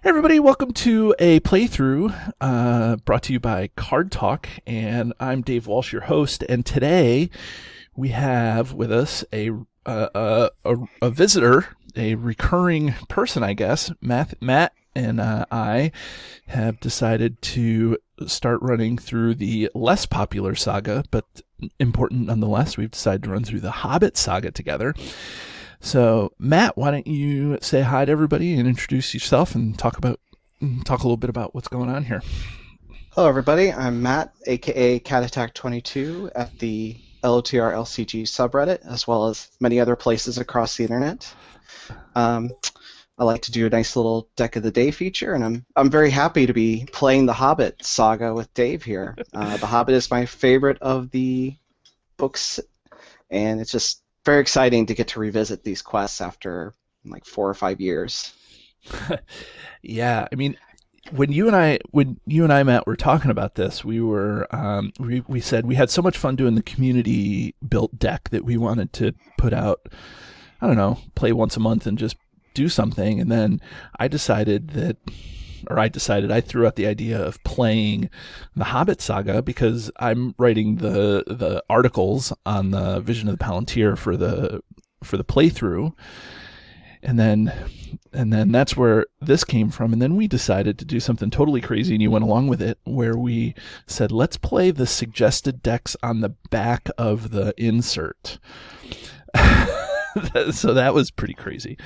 Hey everybody, welcome to a playthrough brought to you by Card Talk, and I'm Dave Walsh, your host. And today we have with us a visitor, a recurring person, I guess. Matt and I have decided to start running through the less popular saga, but important nonetheless. We've decided to run through the Hobbit Saga together. So, Matt, why don't you say hi to everybody and introduce yourself and talk a little bit about what's going on here. Hello, everybody. I'm Matt, aka Cat Attack 22, at the LOTR LCG subreddit, as well as many other places across the internet. I like to do a nice little deck of the day feature, and I'm very happy to be playing the Hobbit Saga with Dave here. The Hobbit is my favorite of the books, and it's just very exciting to get to revisit these quests after like 4 or 5 years. Yeah, I mean, when you and I Matt were talking about this, we said we had so much fun doing the community built deck that we wanted to put out. I don't know, play once a month and just do something. And then I threw out the idea of playing the Hobbit Saga because I'm writing the articles on the Vision of the Palantir for the playthrough, and then that's where this came from. And then we decided to do something totally crazy, and you went along with it, where we said, let's play the suggested decks on the back of the insert. So that was pretty crazy.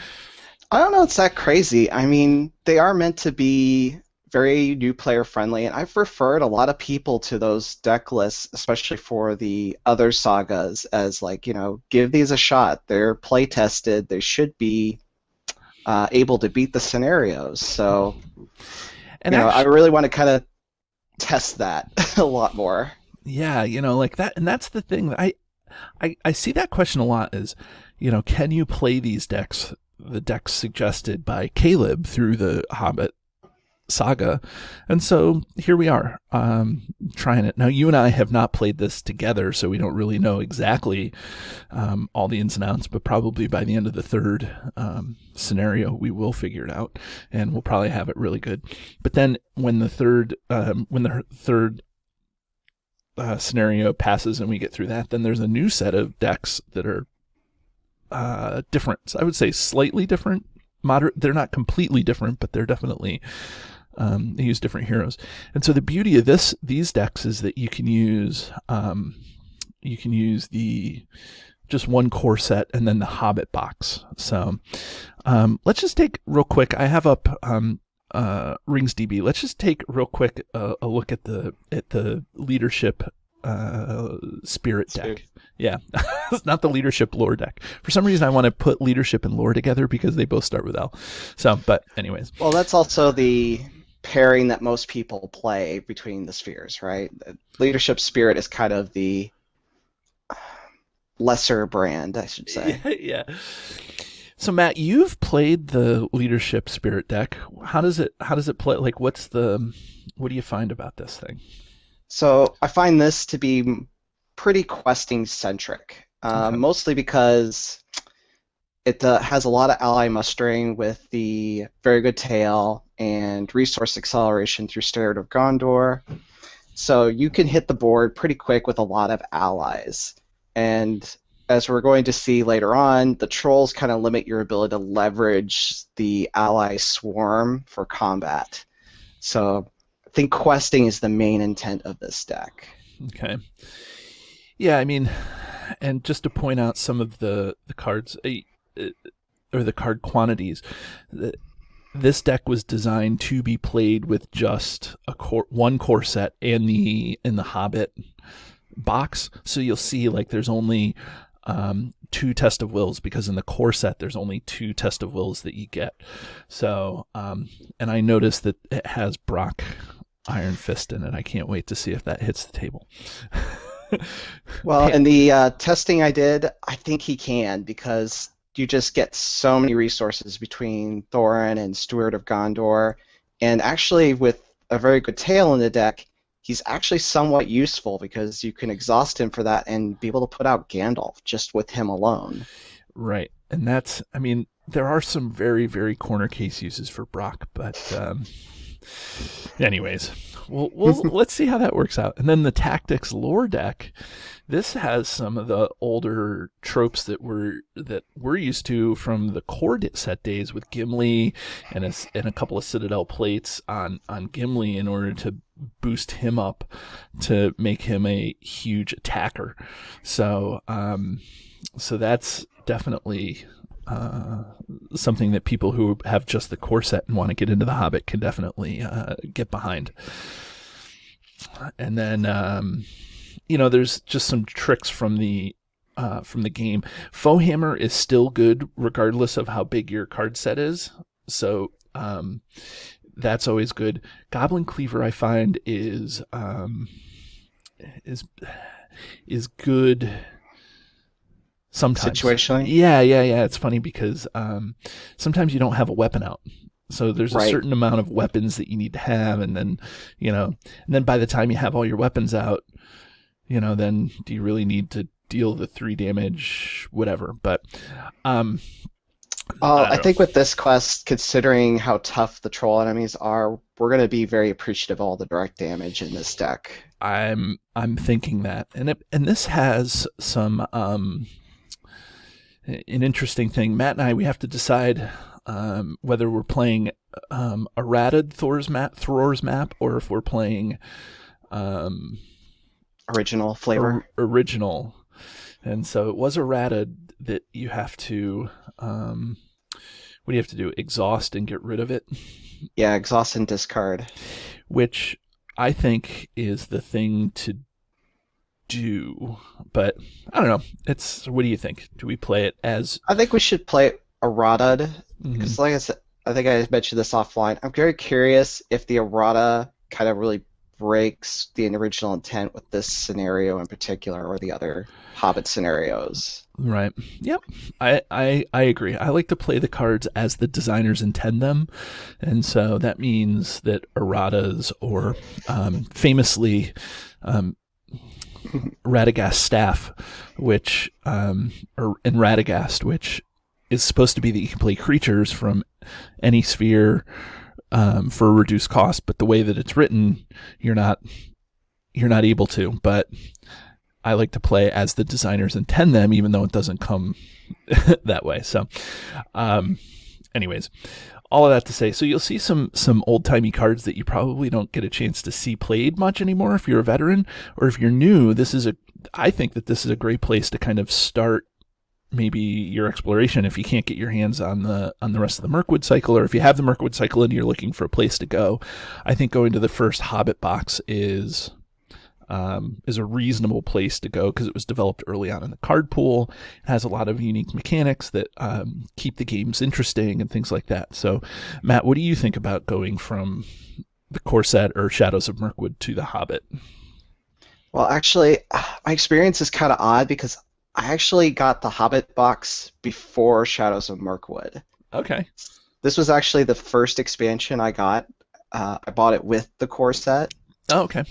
I don't know, it's that crazy. I mean, they are meant to be very new player friendly, and I've referred a lot of people to those deck lists, especially for the other sagas, as like, give these a shot. They're play tested. They should be able to beat the scenarios. So, And I actually, really want to kind of test that a lot more. yeah, like that. And that's the thing. I see that question a lot is, can you play these decks, the decks suggested by Caleb through the Hobbit Saga? And so here we are, trying it. Now, you and I have not played this together, so we don't really know exactly all the ins and outs, but probably by the end of the third scenario, we will figure it out, and we'll probably have it really good. But then when the third scenario passes and we get through that, then there's a new set of decks that are different. So I would say slightly different. Moderate. They're not completely different, but they're definitely they use different heroes. And so the beauty of these decks is that you can use the just one core set and then the Hobbit box. So let's just take real quick. I have up Rings DB. Let's just take real quick a look at the leadership spirit deck. Yeah, it's not the leadership lore deck. For some reason, I want to put leadership and lore together because they both start with L. So, but anyways. Well, that's also the pairing that most people play between the spheres, right? Leadership Spirit is kind of the lesser brand, I should say. Yeah. So Matt, you've played the leadership spirit deck. How does it play? Like, what do you find about this thing? So I find this to be pretty questing centric, Okay. mostly because it has a lot of ally mustering with the very good tail and resource acceleration through Steward of Gondor. So you can hit the board pretty quick with a lot of allies. And as we're going to see later on, the trolls kind of limit your ability to leverage the ally swarm for combat. So I think questing is the main intent of this deck. Okay. Yeah, I mean, and just to point out some of the cards or the card quantities, this deck was designed to be played with just one core set and in the Hobbit box. So you'll see like there's only two Test of Wills, because in the core set there's only two Test of Wills that you get. So and I noticed that it has Brock Iron Fist in it. I can't wait to see if that hits the table. Well, in the testing I did, I think he can, because you just get so many resources between Thorin and Steward of Gondor. And actually, with a very good tail in the deck, he's actually somewhat useful because you can exhaust him for that and be able to put out Gandalf just with him alone. Right. and that's, I mean, there are some very, very corner case uses for Brock, but anyways, let's see how that works out. And then the Tactics lore deck. This has some of the older tropes that we're used to from the core set days with Gimli and a couple of Citadel plates on Gimli in order to boost him up to make him a huge attacker. So so that's definitely something that people who have just the core set and want to get into the Hobbit can definitely get behind. And then there's just some tricks from the game. Foehammer is still good regardless of how big your card set is. So that's always good. Goblin Cleaver I find is good sometimes. Situationally? Yeah. It's funny because sometimes you don't have a weapon out. So there's a certain amount of weapons that you need to have, and then by the time you have all your weapons out, then do you really need to deal the 3 damage, whatever. But I think with this quest, considering how tough the troll enemies are, we're going to be very appreciative of all the direct damage in this deck. I'm thinking that, and this has some an interesting thing. Matt and I, we have to decide whether we're playing errated Thor's map, or if we're playing original flavor. Original. And so it was errated that you have to what do you have to do? Exhaust and get rid of it? Yeah, exhaust and discard. Which I think is the thing to do. But I don't know. What do you think? Do we play it as... I think we should play it errata, because like I said, I think I mentioned this offline. I'm very curious if the errata kind of really breaks the original intent with this scenario in particular, or the other Hobbit scenarios. Right. Yep. I agree. I like to play the cards as the designers intend them, and so that means that erratas, or famously Radagast Staff, which and Radagast, which is supposed to be that you can play creatures from any sphere for a reduced cost, but the way that it's written, you're not able to. But I like to play as the designers intend them, even though it doesn't come that way. So, anyways, all of that to say, so you'll see some old timey cards that you probably don't get a chance to see played much anymore if you're a veteran, or if you're new. I think that this is a great place to kind of start maybe your exploration if you can't get your hands on the rest of the Mirkwood cycle, or if you have the Mirkwood cycle and you're looking for a place to go. I think going to the first Hobbit box is a reasonable place to go, because it was developed early on in the card pool. It has a lot of unique mechanics that keep the games interesting and things like that. So, Matt, what do you think about going from the core set or Shadows of Mirkwood to the Hobbit? Well, actually, my experience is kind of odd, because I actually got the Hobbit box before Shadows of Mirkwood. Okay. This was actually the first expansion I got. I bought it with the core set. Oh, okay.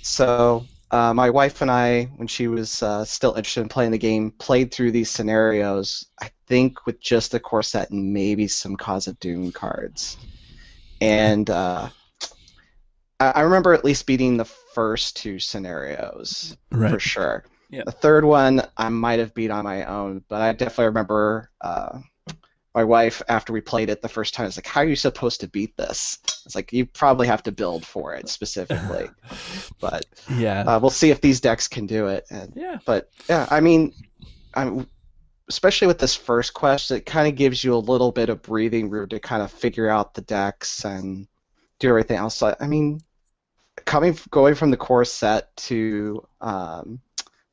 So my wife and I, when she was still interested in playing the game, played through these scenarios, I think with just the core set and maybe some Cause of Doom cards. And I remember at least beating the first 2 scenarios, for sure. Yeah. The third one I might have beat on my own, but I definitely remember my wife, after we played it the first time, was like, how are you supposed to beat this? It's like, you probably have to build for it specifically. But yeah, we'll see if these decks can do it. But yeah, I mean, especially with this first quest, it kind of gives you a little bit of breathing room to kind of figure out the decks and do everything else. I mean, going from the core set to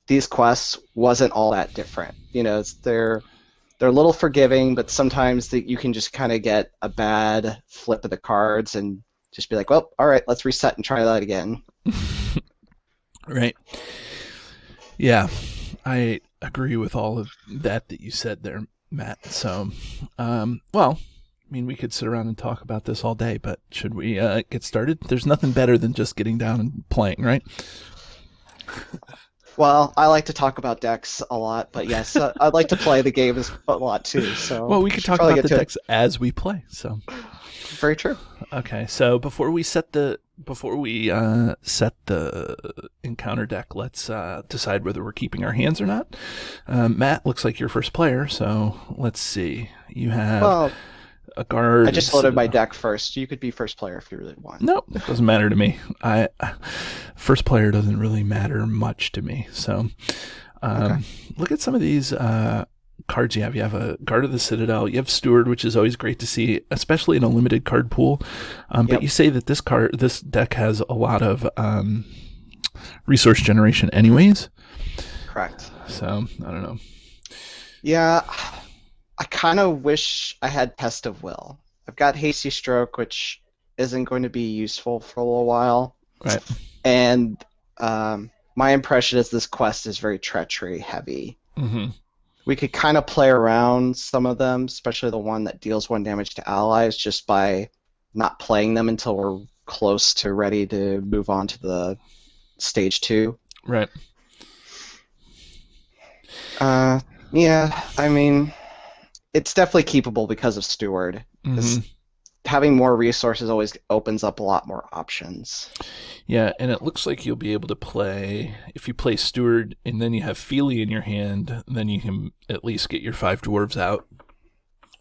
these quests wasn't all that different. They're a little forgiving, but sometimes you can just kind of get a bad flip of the cards and just be like, well, all right, let's reset and try that again. Right. Yeah, I agree with all of that you said there, Matt. So, well, I mean, we could sit around and talk about this all day, but should we get started? There's nothing better than just getting down and playing, right? Well, I like to talk about decks a lot, but yes, I'd like to play the game a lot too. So Well, we we could should talk probably about get the to it. decks as we play. So, Very true. okay. So before we set the encounter deck, let's decide whether we're keeping our hands or not. Matt, looks like you're first player, so let's see. You have Well, a guard. I just loaded my deck first. You could be first player if you really want. Nope, doesn't matter to me. I first player doesn't really matter much to me. So, Okay. look at some of these cards you have. You have a Guard of the Citadel. You have Steward, which is always great to see, especially in a limited card pool. But Yep. you say that this deck has a lot of resource generation, anyways. Correct. So I don't know. Yeah, I kind of wish I had Pest of Will. I've got Hasty Stroke, which isn't going to be useful for a little while. Right. And my impression is this quest is very treachery heavy. Mm-hmm. We could kind of play around some of them, especially the one that deals 1 damage to allies, just by not playing them until we're close to ready to move on to the stage 2. Right. Yeah, I mean, it's definitely keepable because of Steward. Mm-hmm. Having more resources always opens up a lot more options. Yeah, and it looks like you'll be able to play, if you play Steward and then you have Feely in your hand, then you can at least get your 5 dwarves out.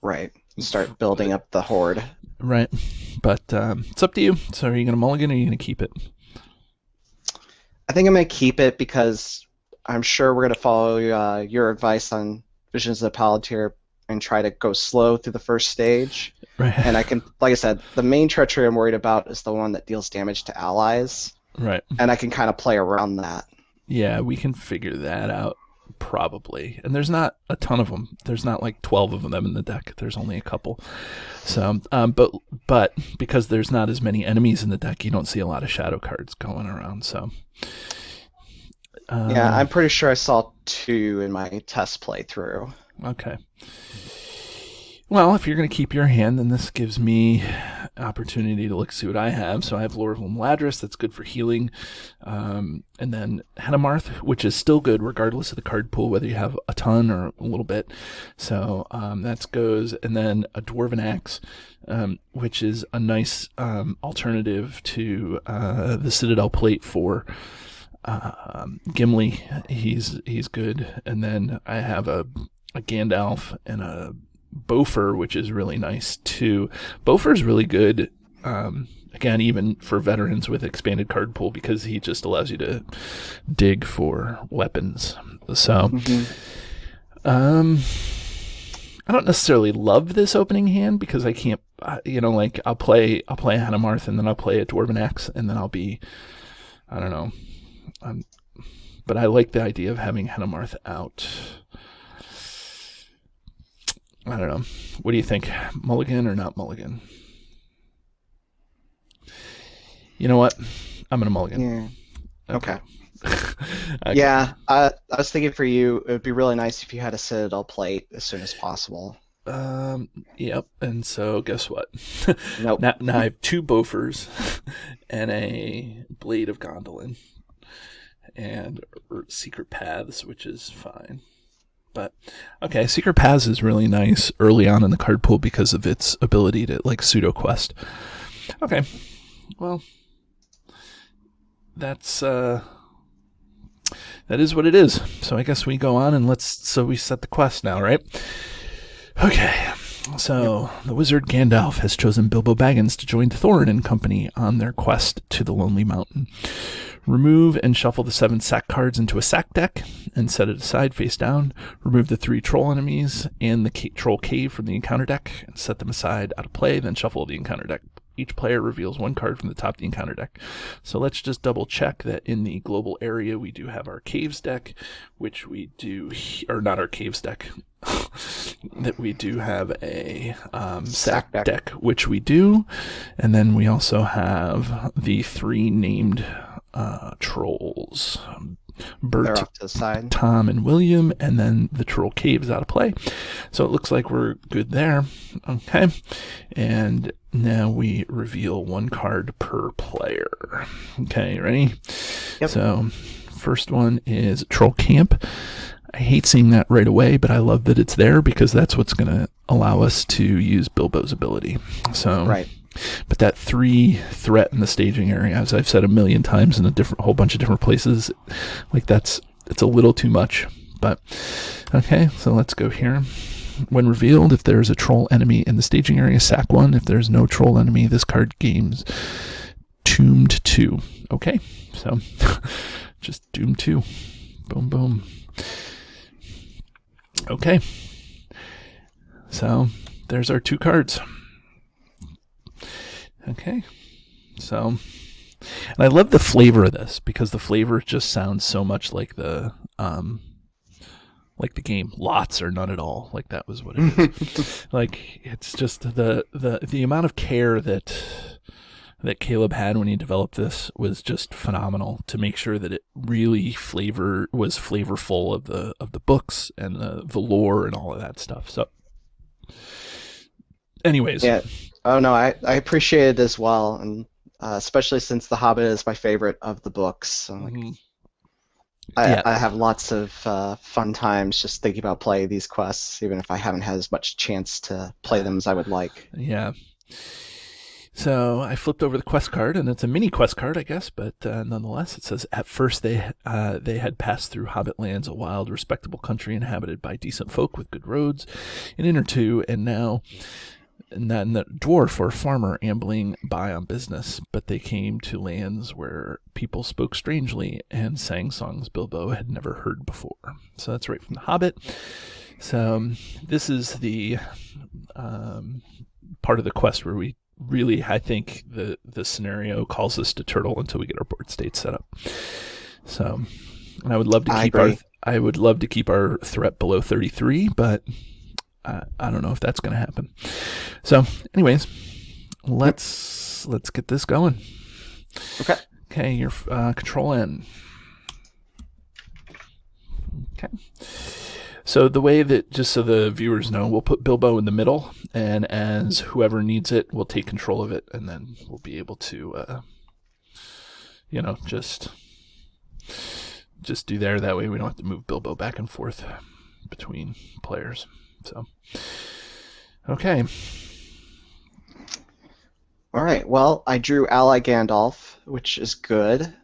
Right. Start building up the horde. Right. But it's up to you. So are you going to mulligan or are you going to keep it? I think I'm going to keep it because I'm sure we're going to follow your advice on Visions of the Palantir and try to go slow through the first stage. Right. And I can, like I said, the main treachery I'm worried about is the one that deals damage to allies. Right. And I can kind of play around that. Yeah, we can figure that out probably. And there's not a ton of them. There's not like 12 of them in the deck. There's only a couple. So, but because there's not as many enemies in the deck, you don't see a lot of shadow cards going around. So, yeah, I'm pretty sure I saw 2 in my test playthrough. Okay. Well, if you're going to keep your hand, then this gives me opportunity to look see what I have. So I have Lorville Ladris, that's good for healing. And then Henamarth, which is still good regardless of the card pool, whether you have a ton or a little bit. So that goes. And then a Dwarven Axe, which is a nice alternative to the Citadel Plate for Gimli. He's good. And then I have a Gandalf and a Bofur, which is really nice too. Bofur is really good, again, even for veterans with expanded card pool, because he just allows you to dig for weapons. So, I don't necessarily love this opening hand because I can't, like I'll play a Hanumarth and then I'll play a Dwarven Axe and then I'll be, I don't know, but I like the idea of having Hanumarth out. I don't know. What do you think? Mulligan or not mulligan? You know what? I'm going to mulligan. Yeah. Okay. Okay. Yeah, I was thinking for you, it would be really nice if you had a Citadel Plate as soon as possible. Yep. And so guess what? Nope. Now I have 2 Bofurs and a Blade of Gondolin and Secret Paths, which is fine. But okay, Secret Paths is really nice early on in the card pool because of its ability to like pseudo quest. Okay, well, that is what it is. So I guess we go on and we set the quest now, right? Okay. So the wizard Gandalf has chosen Bilbo Baggins to join Thorin and company on their quest to the Lonely Mountain. Remove and shuffle the 7 sack cards into a sack deck and set it aside face down. Remove the 3 troll enemies and the troll cave from the encounter deck and set them aside out of play, then shuffle the encounter deck. Each player reveals 1 card from the top of the encounter deck. So let's just double check that in the global area we do have our caves deck, which we do, or not our caves deck, that we do have a sack deck, which we do. And then we also have the 3 named trolls. Bert, They're off to the side. Tom, and William, and then the troll cave's out of play. So it looks like we're good there. Okay. And now we reveal 1 card per player. Okay, ready? Yep. So First one is Troll Camp. I hate seeing that right away, but I love that it's there because that's what's going to allow us to use Bilbo's ability. So, Right. But that 3 threat in the staging area, as I've said a million times in a whole bunch of different places, like it's a little too much. But okay, so let's go here. When revealed, if there's a troll enemy in the staging area, sack 1. If there's no troll enemy, this card gains Doomed 2. Okay, so just Doom 2. Boom, boom. Okay, so there's our 2 cards. Okay, so, and I love the flavor of this because the flavor just sounds so much like the game. Lots or none at all. Like that was what it is. Like it's just the amount of care that Caleb had when he developed this was just phenomenal to make sure that it really was flavorful of the books and the lore and all of that stuff. So anyways. Yeah. Oh no, I appreciate it as well, and especially since The Hobbit is my favorite of the books. So, like, I have lots of fun times just thinking about playing these quests, even if I haven't had as much chance to play them as I would like. Yeah. So I flipped over the quest card, and it's a mini quest card, I guess, but nonetheless, it says, at first they had passed through Hobbit lands, a wild, respectable country inhabited by decent folk with good roads, an inn or two, and the dwarf or farmer ambling by on business, but they came to lands where people spoke strangely and sang songs Bilbo had never heard before. So that's right from The Hobbit. So this is the part of the quest where we really, I think the scenario calls us to turtle until we get our board state set up. So, and I would love to keep our threat below 33, but I don't know if that's going to happen. So, anyways, let's get this going. Okay. Okay, your control N. Okay. So the way that, just so the viewers know, we'll put Bilbo in the middle, and as whoever needs it, we'll take control of it, and then we'll be able to, just do there. That way we don't have to move Bilbo back and forth between players. So, okay. All right. Well, I drew Ally Gandalf, which is good.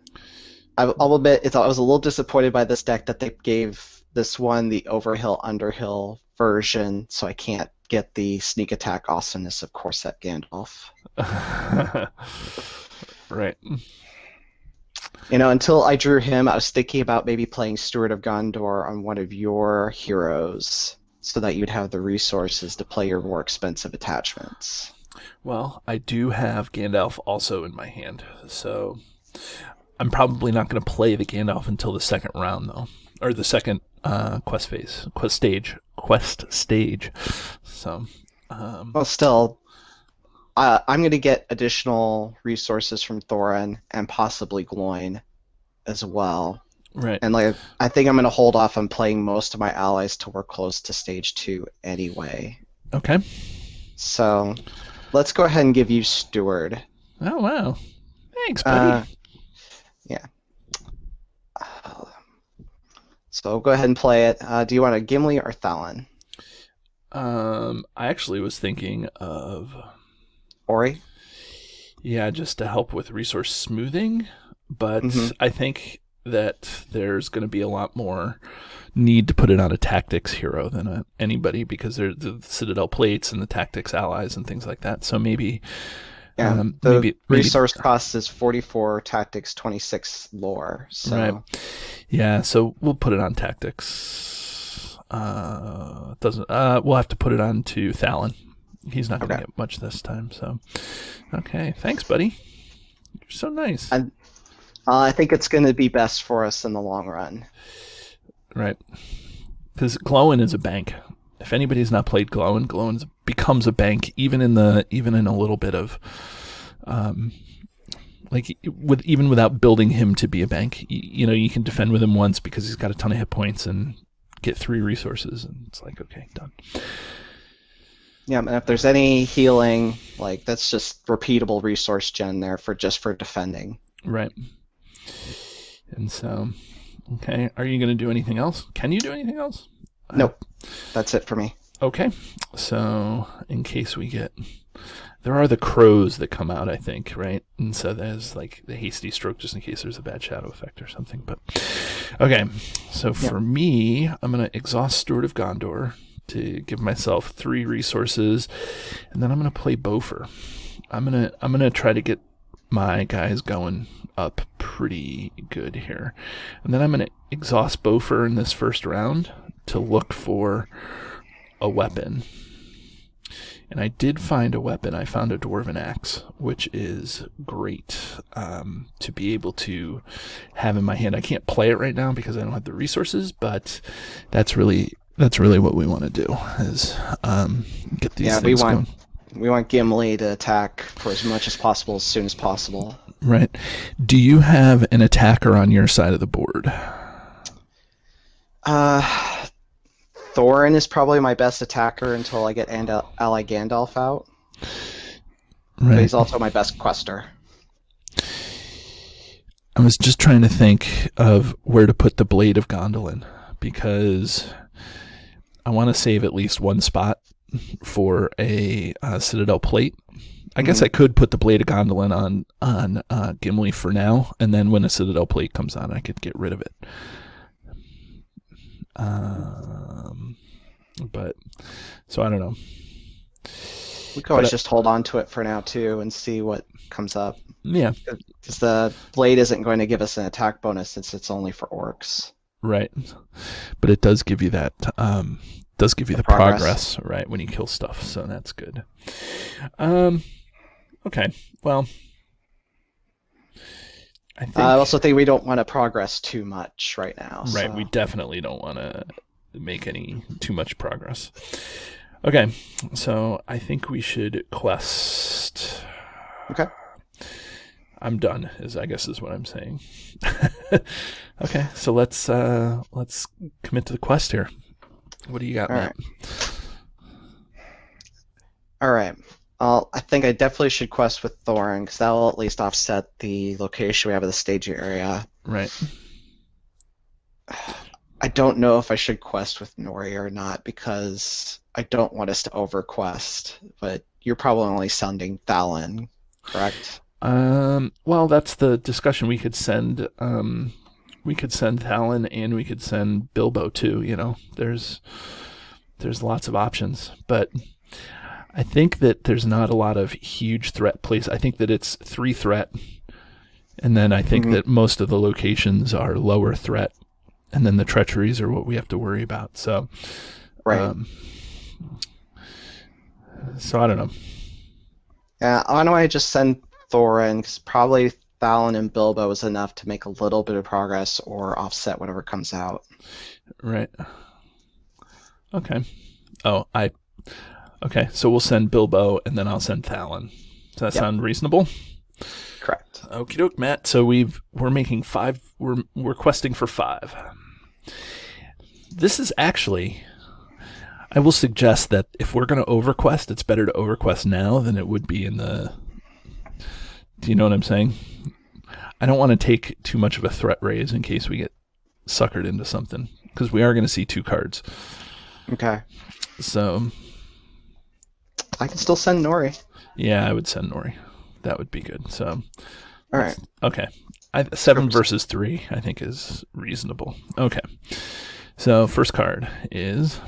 I'll admit, I was a little disappointed by this deck that they gave this one the overhill underhill version, so I can't get the sneak attack awesomeness of Corset Gandalf. Right. Until I drew him, I was thinking about maybe playing Steward of Gondor on one of your heroes, so that you'd have the resources to play your more expensive attachments. Well, I do have Gandalf also in my hand, so I'm probably not going to play the Gandalf until the second round, though, or the second quest stage. So, well, still, I'm going to get additional resources from Thorin and possibly Gloin as well. Right. And I think I'm going to hold off on playing most of my allies till we're close to stage 2 anyway. Okay. So let's go ahead and give you Steward. Oh, wow. Thanks, buddy. Yeah. So go ahead and play it. Do you want a Gimli or Thalon? I actually was thinking of Ori? Yeah, just to help with resource smoothing, but I think that there's going to be a lot more need to put it on a tactics hero than anybody, because there's the Citadel plates and the tactics allies and things like that. So maybe, the resource cost is 44 tactics, 26 lore. So. Right. Yeah. So we'll put it on tactics. We'll have to put it on to Thalon. He's not going to get much this time. So, okay. Thanks, buddy. You're so nice. I think it's going to be best for us in the long run. Right. Because Glowin is a bank. If anybody's not played Glowin becomes a bank, even in a little bit of, even without building him to be a bank. You can defend with him once because he's got a ton of hit points and get 3 resources, and it's like, okay, done. Yeah, and if there's any healing, that's just repeatable resource gen there for defending. Right. And so, Okay. Are you going to do anything else? Can you do anything else? Nope. That's it for me. Okay. So in case we get... There are the crows that come out, I think, right? And so there's like the hasty stroke just in case there's a bad shadow effect or something. But okay. So for me, I'm going to exhaust Steward of Gondor to give myself 3 resources, and then I'm going to play Bofur. I'm gonna try to get my guys going up pretty good here. And then I'm going to exhaust Bofur in this first round to look for a weapon. And I did find a weapon. I found a Dwarven Axe, which is great to be able to have in my hand. I can't play it right now because I don't have the resources, but that's really what we want to do is get these things going. We want Gimli to attack for as much as possible, as soon as possible. Right. Do you have an attacker on your side of the board? Thorin is probably my best attacker until I get Ally Gandalf out. Right. But he's also my best quester. I was just trying to think of where to put the Blade of Gondolin because I want to save at least one spot for a Citadel plate. I guess I could put the Blade of Gondolin on Gimli for now, and then when a Citadel plate comes on, I could get rid of it. But so I don't know. We could always just hold on to it for now too and see what comes up. Yeah, because the blade isn't going to give us an attack bonus since it's only for orcs. Right, but it does give you that. Does give you the progress, right, when you kill stuff. So that's good. Okay, well, I also think we don't want to progress too much right now. Right, so. We definitely don't want to make any too much progress. Okay, so I think we should quest. Okay. I'm done, I guess is what I'm saying. Okay, so let's commit to the quest here. What do you got, Matt? All right. I think I definitely should quest with Thorin because that will at least offset the location we have of the staging area. Right. I don't know if I should quest with Nori or not because I don't want us to overquest. But you're probably only sending Thalin, correct? Well, that's the discussion. We could send Thalin and we could send Bilbo too. You know, there's lots of options, but I think that there's not a lot of huge threat places. I think that it's 3 threat, and then I think that most of the locations are lower threat, and then the treacheries are what we have to worry about. So, right. So I don't know. Yeah, why don't I just send Thorin? Because probably Thalin and Bilbo is enough to make a little bit of progress or offset whatever comes out. Right. Okay. Okay, so we'll send Bilbo, and then I'll send Thalin. Does that sound reasonable? Correct. Okie doke, Matt. So we're making 5. We're questing for 5. This is actually. I will suggest that if we're going to overquest, it's better to overquest now than it would be in the. Do you know what I'm saying? I don't want to take too much of a threat raise in case we get suckered into something because we are going to see 2 cards. Okay. So. I can still send Nori. Yeah, I would send Nori. That would be good. So, all right. Okay. 7 versus 3, I think, is reasonable. Okay. So, first card is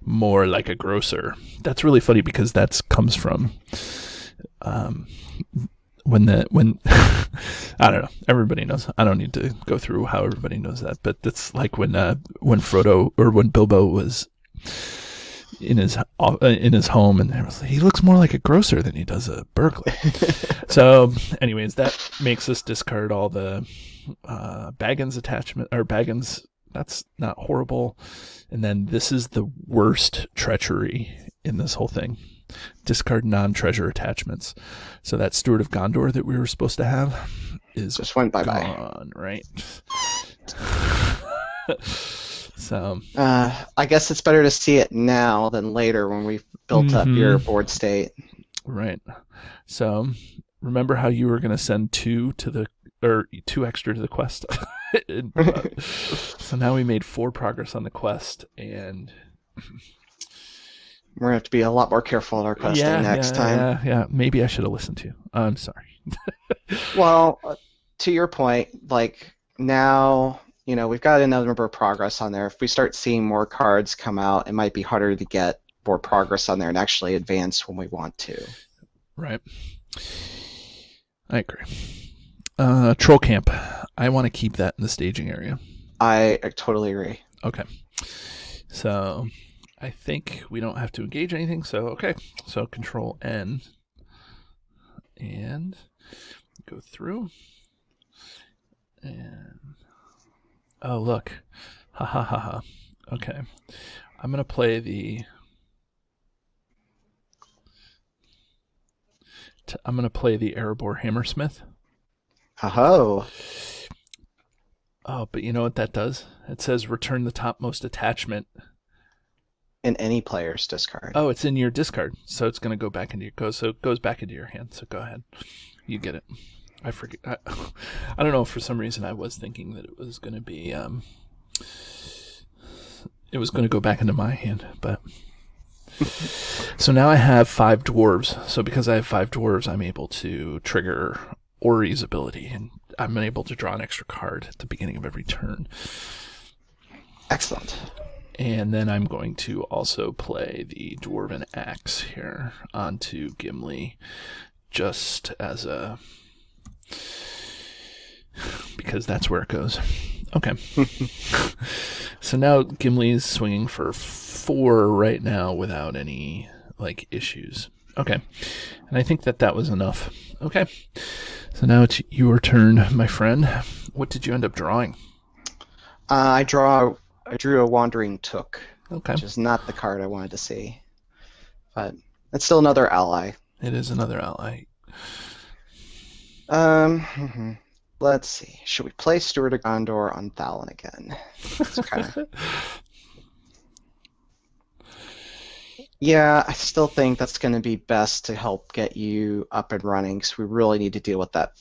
More Like a Grocer. That's really funny because that comes from when I don't know. Everybody knows. I don't need to go through how everybody knows that, but that's like when Frodo or when Bilbo was in his home, and he looks more like a grocer than he does a burglar. So, anyways, that makes us discard all the Baggins attachment or Baggins. That's not horrible. And then this is the worst treachery in this whole thing. Discard non-treasure attachments. So that Steward of Gondor that we were supposed to have is just went bye-bye. Gone, right? So I guess it's better to see it now than later when we've built up your board state. Right. So remember how you were going to send 2 extra to the quest? So now we made 4 progress on the quest, and We're going to have to be a lot more careful in our questing next time. yeah. Maybe I should have listened to you. I'm sorry. Well, to your point, like now, we've got a number of progress on there. If we start seeing more cards come out, it might be harder to get more progress on there and actually advance when we want to. Right. I agree. Troll camp. I want to keep that in the staging area. I totally agree. Okay. So I think we don't have to engage anything. So, okay. So Control N. And go through. And oh, look. Ha ha ha ha. Okay. I'm going to play the Erebor Hammersmith. Oh. Oh, but you know what that does? It says return the topmost attachment In any player's discard. Oh, it's in your discard, so it's going to go back into your so it goes back into your hand. So go ahead, you get it. I forget. I don't know. For some reason, I was thinking that it was going to be it was going to go back into my hand, but so now I have 5 dwarves. So because I have 5 dwarves, I'm able to trigger Ori's ability, and I'm able to draw an extra card at the beginning of every turn. Excellent. And then I'm going to also play the Dwarven Axe here onto Gimli, just as a... because that's where it goes. Okay. So now Gimli's swinging for 4 right now without any, issues. Okay. And I think that was enough. Okay. So now it's your turn, my friend. What did you end up drawing? I drew a Wandering Took, Okay. which is not the card I wanted to see. But it's still another ally. It is another ally. Let's see. Should we play Steward of Gondor on Thalon again? Yeah, I still think that's going to be best to help get you up and running, because we really need to deal with that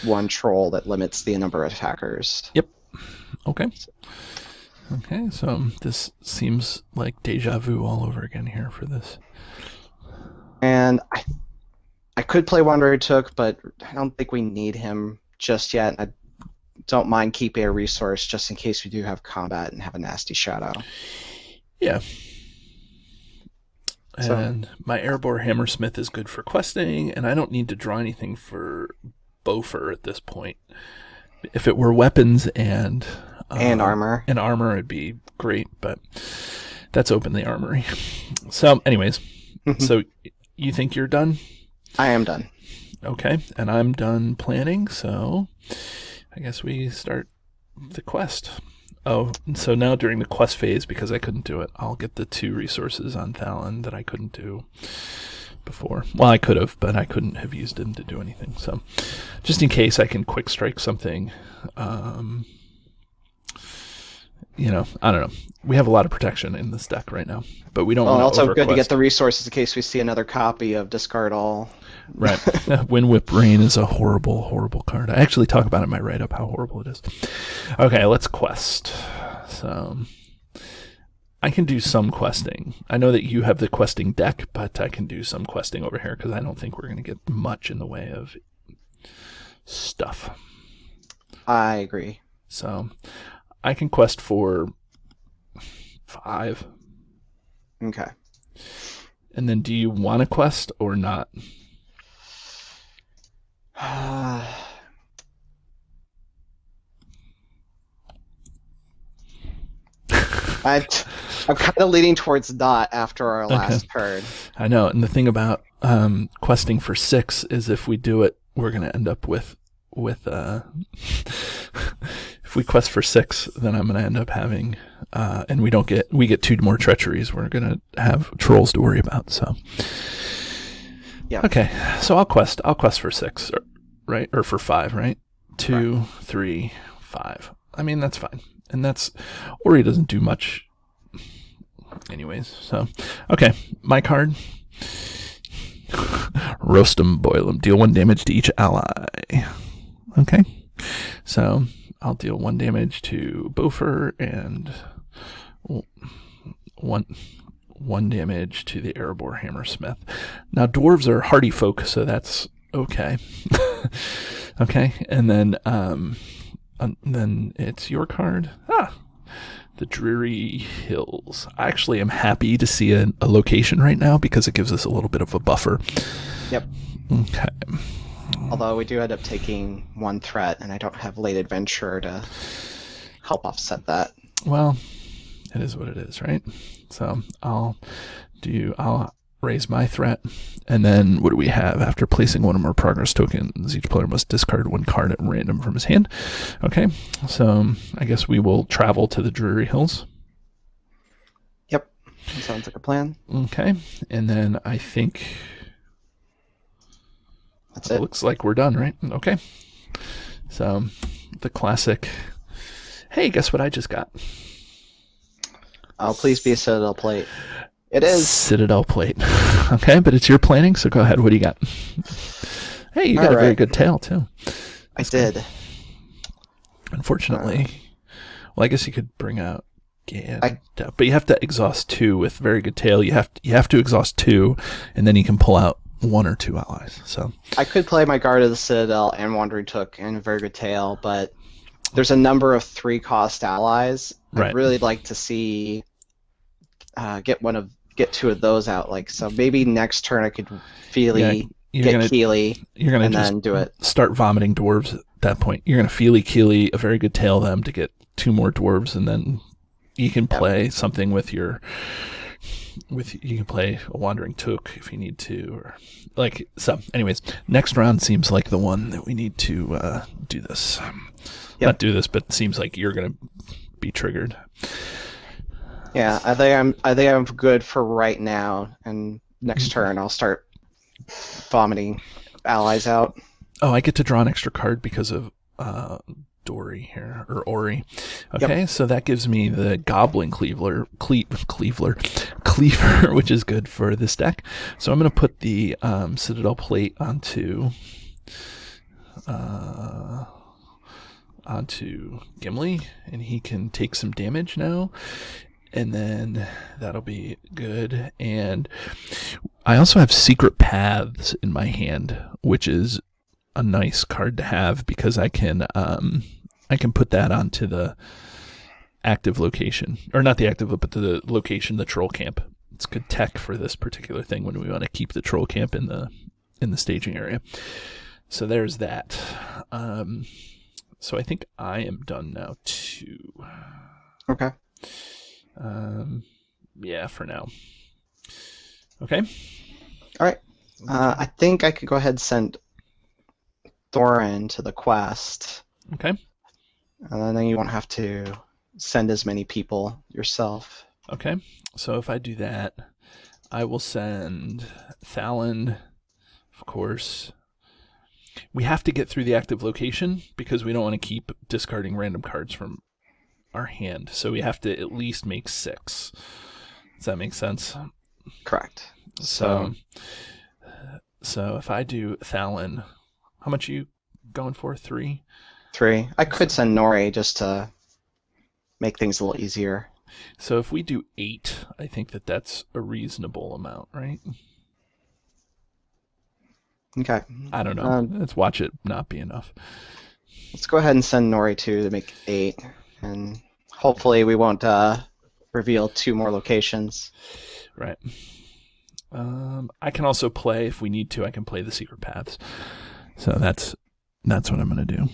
one troll that limits the number of attackers. Yep. Okay. Okay, so this seems like deja vu all over again here for this. And I could play Wandering Took, but I don't think we need him just yet. I don't mind keeping a resource just in case we do have combat and have a nasty shadow. Yeah. And my Erebor Hammersmith is good for questing, and I don't need to draw anything for Beaufort at this point. If it were weapons and armor. And armor, it'd be great, but that's open the armory. So, anyways, so you think you're done? I am done. Okay, and I'm done planning, so I guess we start the quest. Oh, so now during the quest phase, because I couldn't do it, I'll get the 2 resources on Thalon that I couldn't do before. Well, I could have, but I couldn't have used them to do anything. So just in case, I can quick strike something. I don't know. We have a lot of protection in this deck right now, but we don't want to also overquest. Good to get the resources in case we see another copy of Discard All. Right. Wind Whip Rain is a horrible, horrible card. I actually talk about it in my write-up how horrible it is. Okay, let's quest. So I can do some questing. I know that you have the questing deck, but I can do some questing over here because I don't think we're going to get much in the way of stuff. I agree. So I can quest for 5. Okay. And then do you want to quest or not? I'm kind of leaning towards not after our last turn. I know, and the thing about questing for 6 is if we do it, we're going to end up with if we quest for 6, then I'm going to end up having and we get 2 more treacheries. We're going to have trolls to worry about. So yeah. Okay, so I'll quest for 6, right? Or for 5, right? 2, right. 3, 5. I mean, that's fine. And that's Ori doesn't do much anyways. So, okay, my card. Roast 'em, boil 'em. Deal 1 damage to each ally. Okay. So, I'll deal 1 damage to Bofer and one damage to the Erebor Hammersmith. Now dwarves are hardy folk, so that's okay. Okay, and then it's your card. The Dreary Hills. I actually am happy to see a location right now because it gives us a little bit of a buffer. Yep. Okay. Although we do end up taking 1 threat, and I don't have Late Adventure to help offset that. Well, it is what it is, right? So I'll raise my threat, and then what do we have? After placing one or more progress tokens, each player must discard 1 card at random from his hand. Okay, so I guess we will travel to the Dreary Hills. Yep, that sounds like a plan. Okay, and then I think that's it. Looks like we're done, right? Okay, so the classic, hey, guess what I just got? Oh, please be a Citadel plate. It is. Citadel plate. Okay, but it's your planning, so go ahead. What do you got? Hey, you got a very good tail, too. I did. Unfortunately. Well, I guess you could bring out Gand. But you have to exhaust 2 with very good tail. You have to exhaust 2, and then you can pull out 1 or 2 allies. So I could play my Guard of the Citadel and Wandering Took and a very good tail, but there's a number of 3-cost allies. Right. I'd really like to see get 2 of those out. So maybe next turn I could Feely, Keely, and then do it. Start vomiting dwarves at that point. You're going to Feely, Keely, a very good tail them to get 2 more dwarves, and then you can play something with you can play a Wandering Took if you need to, or so. Anyways, next round seems like the one that we need to do this. Yep. Not do this, but it seems like you're going to be triggered. Yeah, I think I'm good for right now, and next turn I'll start vomiting allies out. Oh, I get to draw an extra card because of Dory here, or Ori. Okay, Yep. so that gives me the Goblin Cleaver, which is good for this deck. So I'm going to put the Citadel plate onto Gimli, and he can take some damage now. And then that'll be good. And I also have Secret Paths in my hand, which is a nice card to have because I can put that onto the active location, or not the active, but the location, the troll camp. It's good tech for this particular thing when we want to keep the troll camp in the staging area. So there's that. So I think I am done now too. Okay. Yeah, for now. Okay. All right. I think I could go ahead and send Thorin to the quest. Okay. And then you won't have to send as many people yourself. Okay. So if I do that, I will send Thalon, of course. We have to get through the active location because we don't want to keep discarding random cards from our hand. So we have to at least make 6. Does that make sense? Correct. So if I do Thalon, how much are you going for? 3? 3. I could send Nori just to make things a little easier. So if we do 8, I think that's a reasonable amount, right? Okay. I don't know. Let's watch it not be enough. Let's go ahead and send Nori 2 to make 8, and hopefully we won't reveal 2 more locations. Right. I can also play, if we need to, I can play the Secret Paths. So that's what I'm going to do.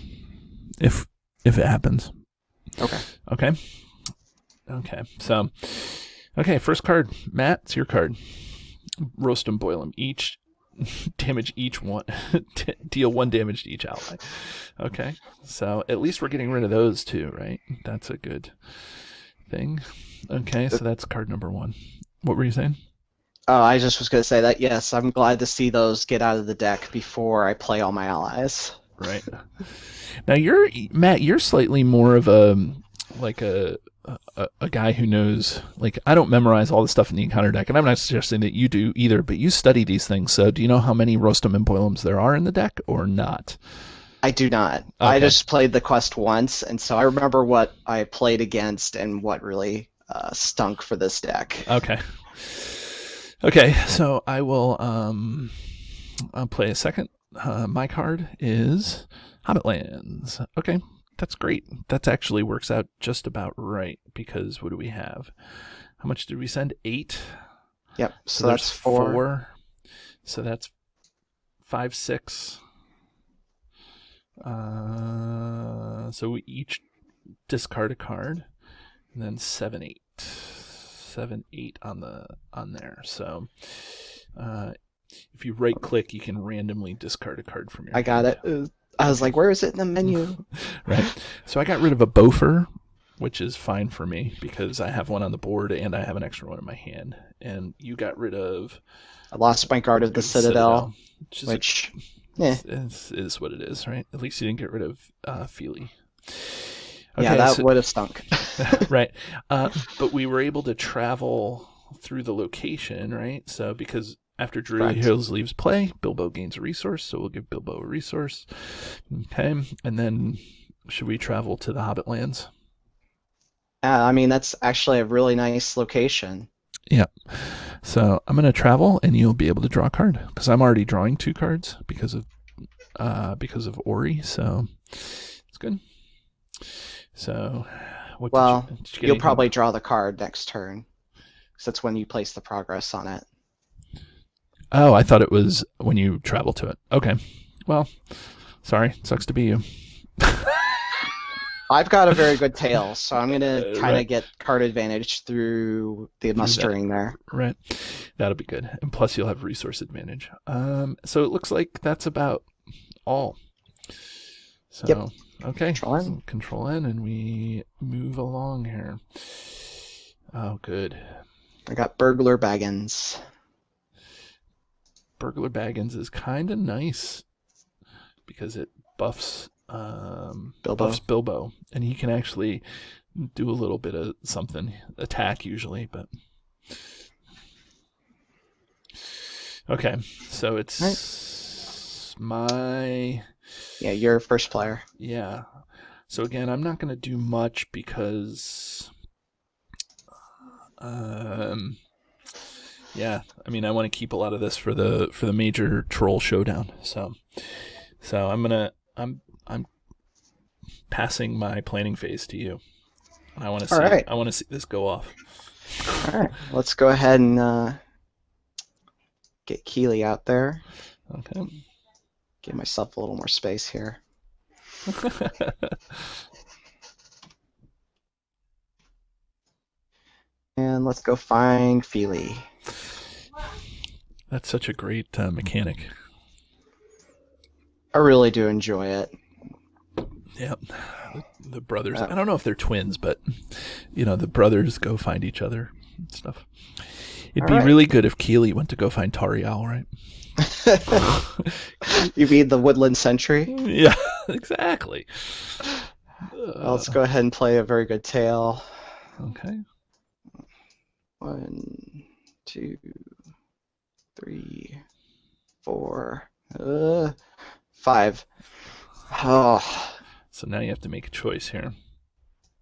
If it happens. Okay. Okay. So, first card. Matt, it's your card. Roast 'em, boil 'em. Each damage each one. Deal 1 damage to each ally. Okay. So at least we're getting rid of those 2, right? That's a good thing. Okay, so that's card number 1. What were you saying? Oh, I just was going to say that, yes, I'm glad to see those get out of the deck before I play all my allies. Right. Now Matt, you're slightly more of a guy who knows, I don't memorize all the stuff in the encounter deck, and I'm not suggesting that you do either, but you study these things. So do you know how many Roastem and Boil'ems there are in the deck or not? I do not. I Okay. just played the quest once, and so I remember what I played against and what really stunk for this deck. Okay. Okay. So I will I'll play a second. My card is Hobbit Lands. Okay. That's great. That actually works out just about right because what do we have? How much did we send? 8. Yep. So So there's that's 4. 4. So that's 5, 6. So we each discard a card, and then 7, 8, 7, 8 on there. So if you right click, you can randomly discard a card from your I got hand. it. I was like, where is it in the menu? Right. So I got rid of a Bofer, which is fine for me because I have one on the board and I have an extra one in my hand. And you got rid of I lost my Guard of the Citadel, which is what it is, right? At least you didn't get rid of Feely. Yeah, that would have stunk. Right. But we were able to travel through the location, right? So because after Druid Hills leaves play, Bilbo gains a resource, so we'll give Bilbo a resource. Okay. And then should we travel to the Hobbit Lands? I mean, that's actually a really nice location. Yeah. So I'm going to travel, and you'll be able to draw a card because I'm already drawing 2 cards because of Ori. So it's good. So, you'll probably draw the card next turn, because that's when you place the progress on it. Oh, I thought it was when you travel to it. Okay. Well, sorry. Sucks to be you. I've got a very good tail, so I'm going to kind of get card advantage through the mustering there. Right. That'll be good. And plus you'll have resource advantage. So it looks like that's about all. So, yep. Okay. Control N. So Control N, and we move along here. Oh, good. I got Burglar Baggins. Burglar Baggins is kind of nice because it buffs Bilbo, and he can actually do a little bit of something, attack usually, but okay. So it's you're first player. Yeah. So again, I'm not going to do much because yeah, I mean, I want to keep a lot of this for the major troll showdown. So I'm passing my planning phase to you. I want to see this go off. All right, let's go ahead and get Keeley out there. Okay. Give myself a little more space here. And let's go find Feely. That's such a great mechanic. I really do enjoy it. Yeah, the brothers. I don't know if they're twins, but the brothers go find each other and stuff. It'd be really good if Keeley went to go find Tariel, right? You mean the Woodland Sentry? Yeah, exactly. Let's go ahead and play a very good tail. Okay. 1, 2, 3, 4, 5. Oh. So now you have to make a choice here.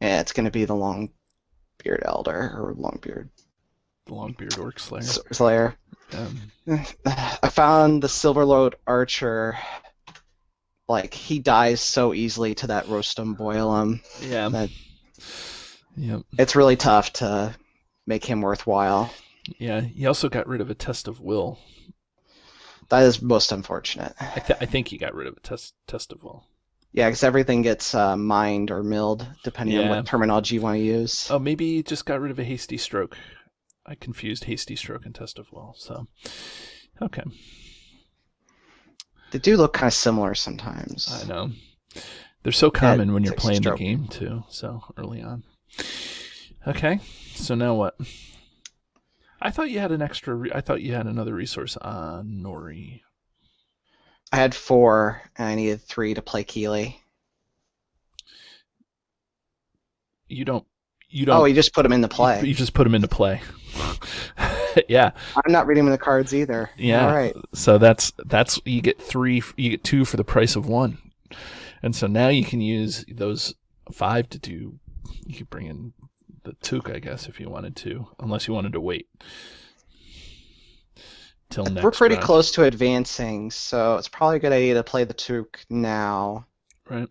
Yeah, it's going to be the Longbeard Elder, or Longbeard. The Longbeard Orc Slayer. Slayer. I found the Silverlode Archer, like, he dies so easily to that Roastum Boilum. Yeah. It's really tough to make him worthwhile. Yeah, he also got rid of a Test of Will. That is most unfortunate. I think he got rid of a test of Will. Yeah, because everything gets mined or milled, depending on what terminology you want to use. Oh, maybe he just got rid of a Hasty Stroke. I confused Hasty Stroke and Test of Will, so... Okay. They do look kind of similar sometimes. I know. They're so common when you're playing the game, too, so early on. Okay, so now what? I thought you had I thought you had another resource on Nori. I had 4, and I needed 3 to play Keeley. You don't. Oh, you just put him into play. You just put him into play. Yeah. I'm not reading the cards either. Yeah. All right. So that's you get 3. You get 2 for the price of 1. And so now you can use those 5 to do. You could bring in the Took, I guess, if you wanted to, unless you wanted to wait till next We're pretty round. close to advancing, so it's probably a good idea to play the Took now. Right.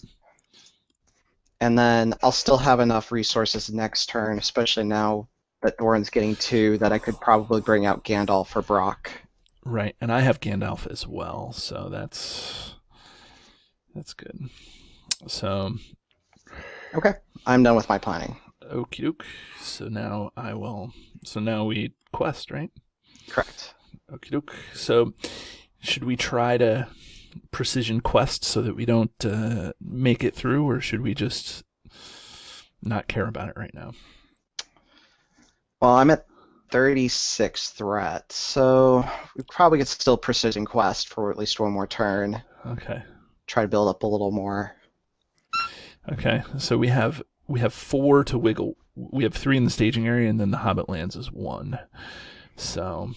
And then I'll still have enough resources next turn, especially now that Doran's getting 2, that I could probably bring out Gandalf for Brock. Right, and I have Gandalf as well, so that's good. So Okay, I'm done with my planning. okie doke. So now we quest, right? Correct. Okie doke. So should we try to precision quest so that we don't make it through, or should we just not care about it right now? Well, I'm at 36 threat, so we probably could still precision quest for at least one more turn. Okay. Try to build up a little more. Okay. So we have 4 to wiggle. We have 3 in the staging area, and then the Hobbit lands is 1. So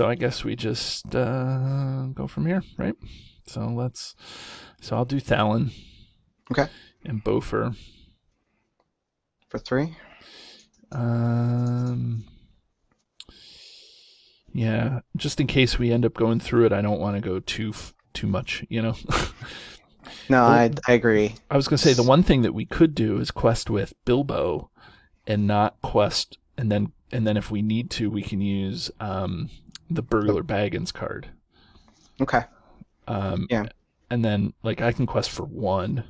I guess we just go from here, right? So I'll do Thalon. Okay. And Bofer. For 3? Yeah, just in case we end up going through it, I don't want to go too much, No, I agree. I was going to say the one thing that we could do is quest with Bilbo and not quest, and then if we need to, we can use the Burglar Baggins card. Okay. Yeah. And then, I can quest for 1.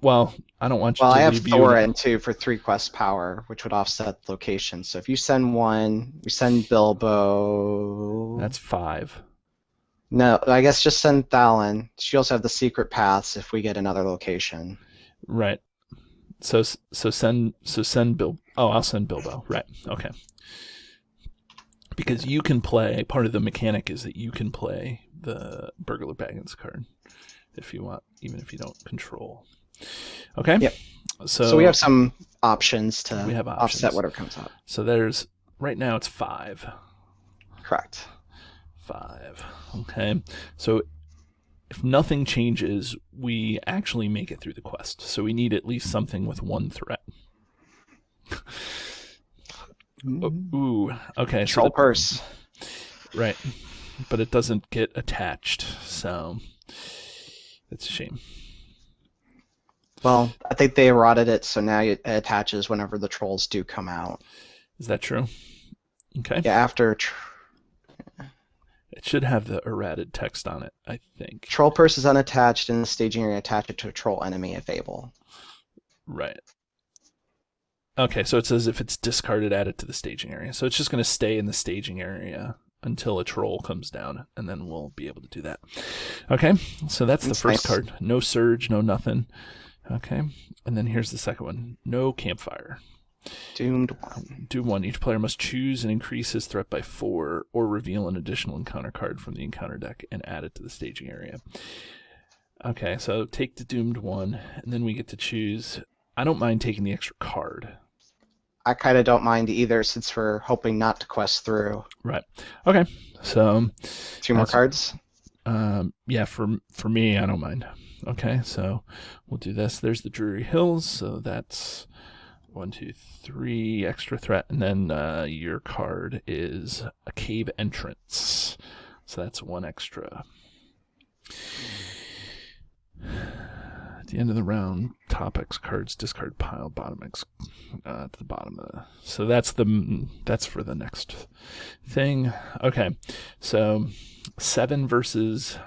Well, I don't want you to I have leave Thorin too for 3 quest power, which would offset location. So if you send 1, we send Bilbo. That's 5. No, I guess just send Thalon. She also have the secret paths if we get another location. Right. So send Bilbo. Oh, I'll send Bilbo. Right. Okay. Because you can play. Part of the mechanic is that you can play the Burglar Baggins card if you want, even if you don't control. Okay. Yep. So we have some options to offset whatever comes up. So there's right now it's 5. Correct. 5. Okay. So if nothing changes, we actually make it through the quest. So we need at least something with 1 threat. Ooh. Okay. Troll purse. Right. But it doesn't get attached, so it's a shame. Well, I think they eroded it, so now it attaches whenever the trolls do come out. Is that true? Okay. Yeah, after... It should have the errated text on it, I think. Troll purse is unattached, and the staging area attach it to a troll enemy if able. Right. Okay, so it says if it's discarded, add it to the staging area. So it's just going to stay in the staging area until a troll comes down, and then we'll be able to do that. Okay, so that's the first card. No surge, no nothing. Okay, and then here's the second one. No campfire. Doomed 1. Doom 1. Each player must choose and increase his threat by 4 or reveal an additional encounter card from the encounter deck and add it to the staging area. Okay, so take the Doomed 1, and then we get to choose. I don't mind taking the extra card. I kind of don't mind either, since we're hoping not to quest through. Right. Okay, so 2 more cards? Yeah, for me, I don't mind. Okay, so we'll do this. There's the Drury Hills, so that's 1, 2, 3 extra threat, and then your card is a Cave Entrance, so that's 1 extra. At the end of the round, top X cards discard pile, bottom X to the bottom of the. So that's for the next thing. Okay, so 7 versus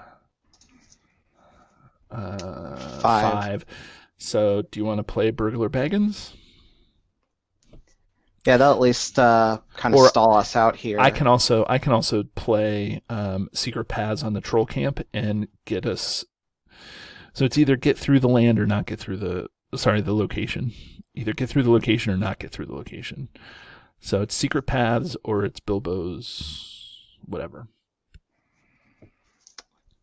5. So do you want to play Burglar Baggins? Yeah, that'll at least kind of stall us out here. I can also play Secret Paths on the Troll Camp and get us. So it's either get through the land or not get through the location. Either get through the location or not get through the location. So it's Secret Paths or it's Bilbo's whatever.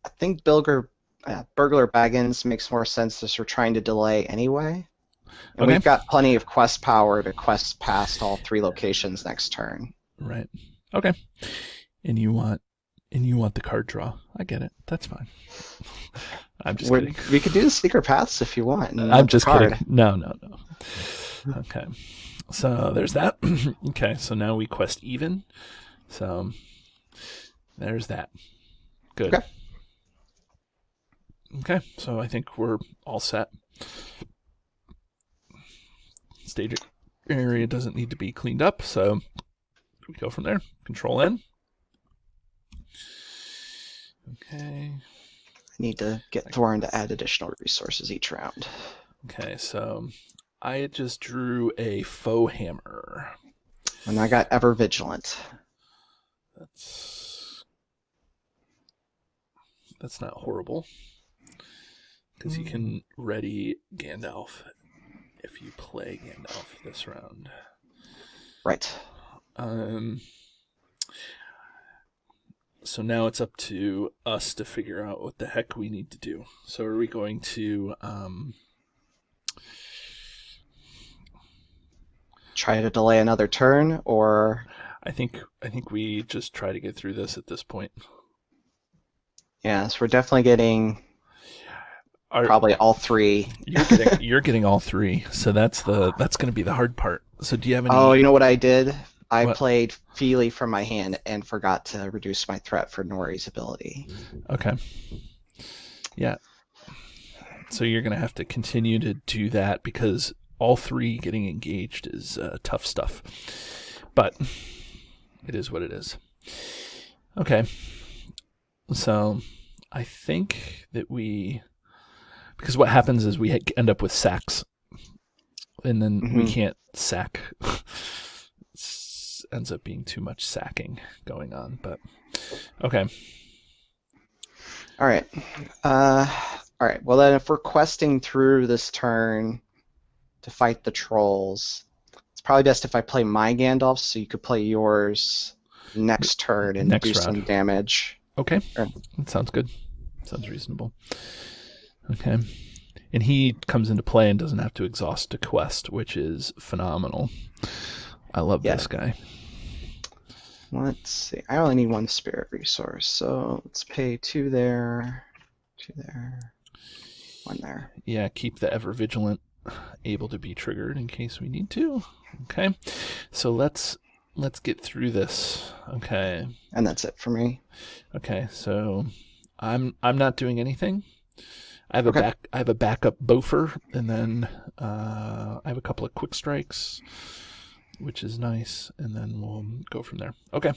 I think Burglar Baggins makes more sense as we're trying to delay anyway. And we've got plenty of quest power to quest past all 3 locations next turn. Right. Okay. and you want the card draw. I get it. That's fine. I'm just kidding. We could do the secret paths if you want. I'm just kidding. No. Okay. So there's that. Okay, so now we quest even. So there's that. Good. Okay, so I think we're all set. Stage area doesn't need to be cleaned up, so we go from there. Control N. Okay. I need to get Thorin to add additional resources each round. Okay, so I just drew a faux hammer. And I got Ever Vigilant. That's not horrible. Because you can ready Gandalf if you play Gandalf this round. Right. So now it's up to us to figure out what the heck we need to do. So are we going to try to delay another turn, or I think we just try to get through this at this point. Yeah, so we're definitely getting probably all three. You're getting all three, so that's going to be the hard part. So do you have any? Oh, you know what I did? I played Feely from my hand and forgot to reduce my threat for Nori's ability. Okay. Yeah. So you're going to have to continue to do that because all three getting engaged is tough stuff. But it is what it is. Okay. So I think that because what happens is we end up with sacks, and then we can't sack. It ends up being too much sacking going on, but okay. All right. Well, then if we're questing through this turn to fight the trolls, it's probably best if I play my Gandalf, so you could play yours next turn and do some damage. Okay. That sounds good. Sounds reasonable. Okay. And he comes into play and doesn't have to exhaust a quest, which is phenomenal. I love this guy. Let's see. I only need one spirit resource, so let's pay 2 there, 2 there, 1 there. Yeah, keep the Ever Vigilant able to be triggered in case we need to. Okay. So let's get through this. Okay. And that's it for me. Okay, so I'm not doing anything. I have a backup Bofer, and then I have a couple of quick strikes, which is nice, and then we'll go from there. Okay. All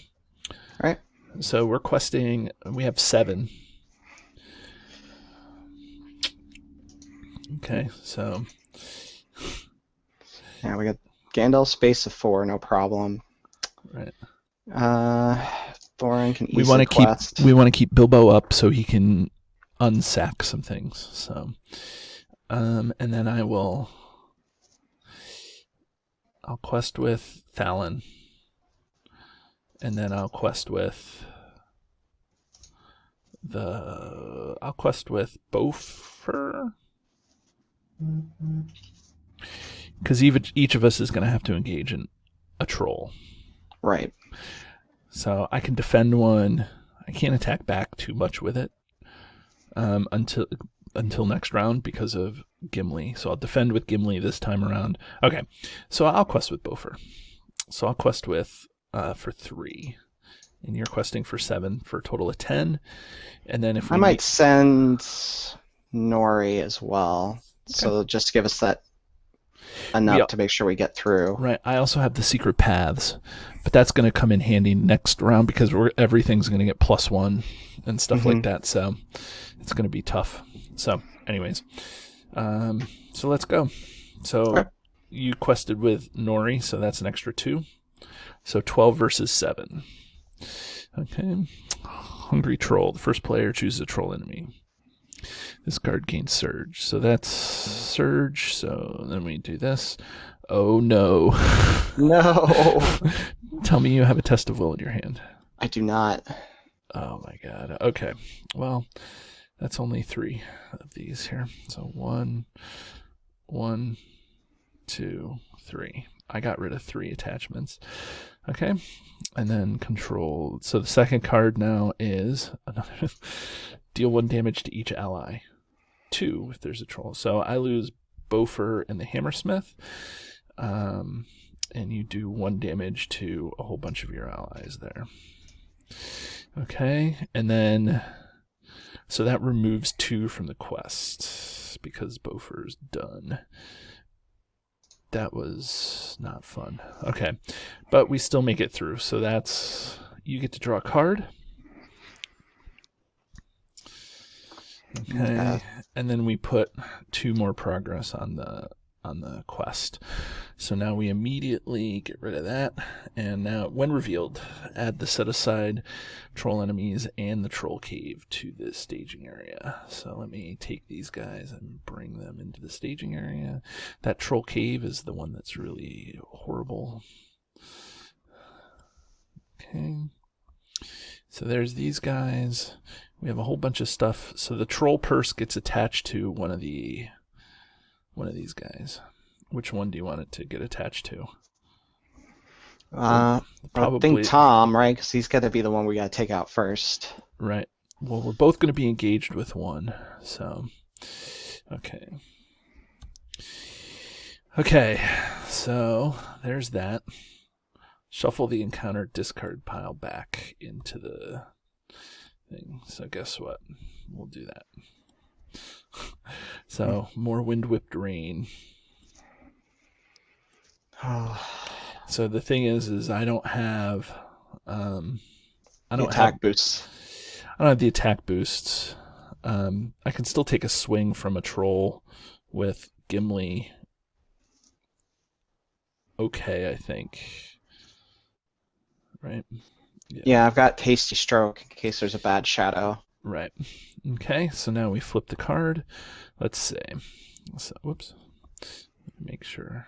right. So we're questing. We have 7. Okay, so yeah, we got Gandalf space of 4, no problem. Right. Thorin can we want to keep Bilbo up so he can unsack some things. So, and then I'll quest with Thalon, and then I'll quest with Bofer, because each of us is going to have to engage in a troll. Right. So I can defend one. I can't attack back too much with it until next round because of Gimli. So I'll defend with Gimli this time around. Okay. So I'll quest with Bofer. So I'll quest with for 3. And you're questing for 7 for a total of 10. And then if I might send Nori as well. Okay. So just give us that enough to make sure we get through. Right. I also have the secret paths, but that's going to come in handy next round because everything's going to get +1 and stuff like that. So it's going to be tough. So anyways, so let's go. So you quested with Nori, so that's an extra 2. So 12 versus 7. Okay. Hungry Troll. The first player chooses a troll enemy. This card gains Surge. So that's Surge. So then we do this. Oh, no. No. Tell me you have a Test of Will in your hand. I do not. Oh, my God. Okay. Well, that's only 3 of these here. So 1, 2, 3. I got rid of 3 attachments. Okay, and then control. So the second card now is another deal 1 damage to each ally. 2 if there's a troll. So I lose Bofur and the Hammersmith. And you do 1 damage to a whole bunch of your allies there. Okay, and then so that removes 2 from the quest because Bofur's done. That was not fun. Okay, but we still make it through. So that's, you get to draw a card. Okay, and then we put 2 more progress on the quest. So now we immediately get rid of that, and now when revealed, add the set aside troll enemies and the troll cave to the staging area. So let me take these guys and bring them into the staging area. That troll cave is the one that's really horrible. Okay, so there's these guys. We have a whole bunch of stuff. So the troll purse gets attached to one of these guys. Which one do you want it to get attached to? Probably, I think Tom, right? Because he's got to be the one we got to take out first. Right. Well, we're both going to be engaged with one. So, okay. Okay. So there's that. Shuffle the encounter discard pile back into the thing. So guess what? We'll do that. So more wind whipped rain. So the thing is I don't have attack boosts. I don't have the attack boosts. I can still take a swing from a troll with Gimli. Okay, I think. Right? Yeah, I've got Hasty Stroke in case there's a bad shadow. Right. Okay, so now we flip the card. Let's see. So, whoops. Make sure.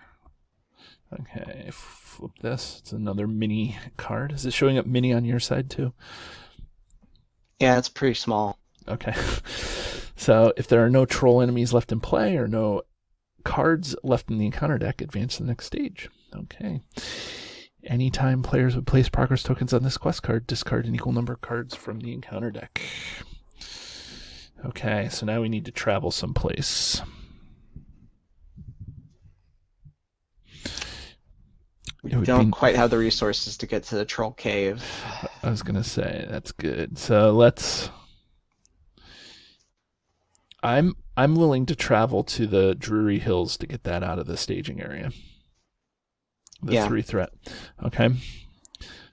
Okay, flip this. It's another mini card. Is it showing up mini on your side too? Yeah, it's pretty small. Okay. So if there are no troll enemies left in play or no cards left in the encounter deck, advance to the next stage. Okay. Anytime players would place progress tokens on this quest card, discard an equal number of cards from the encounter deck. Okay, so now we need to travel someplace. We don't quite have the resources to get to the troll cave. I was gonna say that's good. So let's. I'm willing to travel to the Drury Hills to get that out of the staging area. The 3 threat. Okay.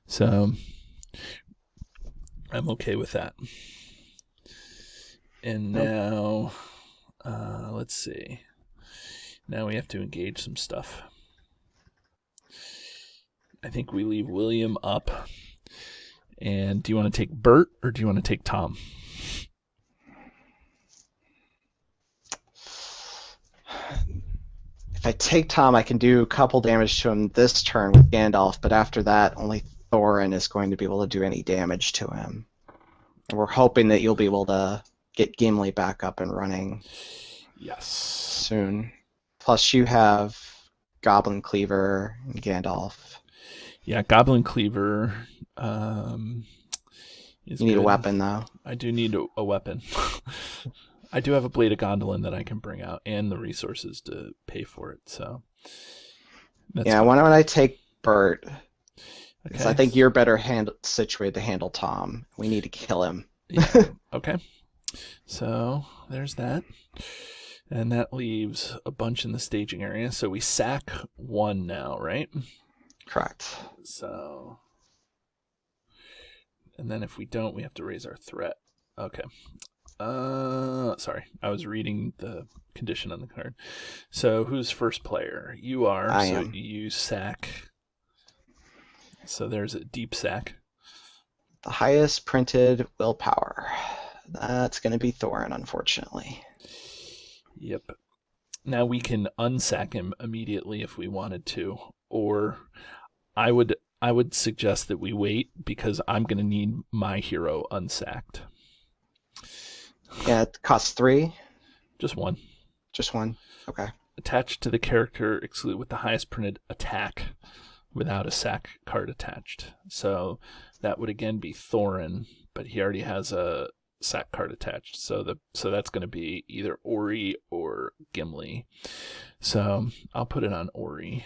So I'm okay with that. And now, let's see. Now we have to engage some stuff. I think we leave William up. And do you want to take Bert or do you want to take Tom? If I take Tom, I can do a couple damage to him this turn with Gandalf, but after that, only Thorin is going to be able to do any damage to him. And we're hoping that you'll be able to get Gimli back up and running. Yes. Soon. Plus, you have Goblin Cleaver and Gandalf. Yeah, Goblin Cleaver. You need a weapon, though. I do need a weapon. I do have a Blade of Gondolin that I can bring out and the resources to pay for it. So. Yeah, why don't I take Bert? Because I think you're better situated to handle Tom. We need to kill him. Yeah. Okay. So there's that. And that leaves a bunch in the staging area. So we sack 1 now, right? Correct. So. And then if we don't, we have to raise our threat. Okay. Sorry. I was reading the condition on the card. So who's first player? You are. I am. You sack. So there's a deep sack. The highest printed willpower. That's going to be Thorin, unfortunately. Yep. Now we can unsack him immediately if we wanted to, or I would suggest that we wait because I'm going to need my hero unsacked. Yeah, it costs 3. Just 1. Just 1. Okay. Attached to the character, exclude with the highest printed attack without a sack card attached. So that would again be Thorin, but he already has a sack card attached. So that's going to be either Ori or Gimli. So I'll put it on Ori.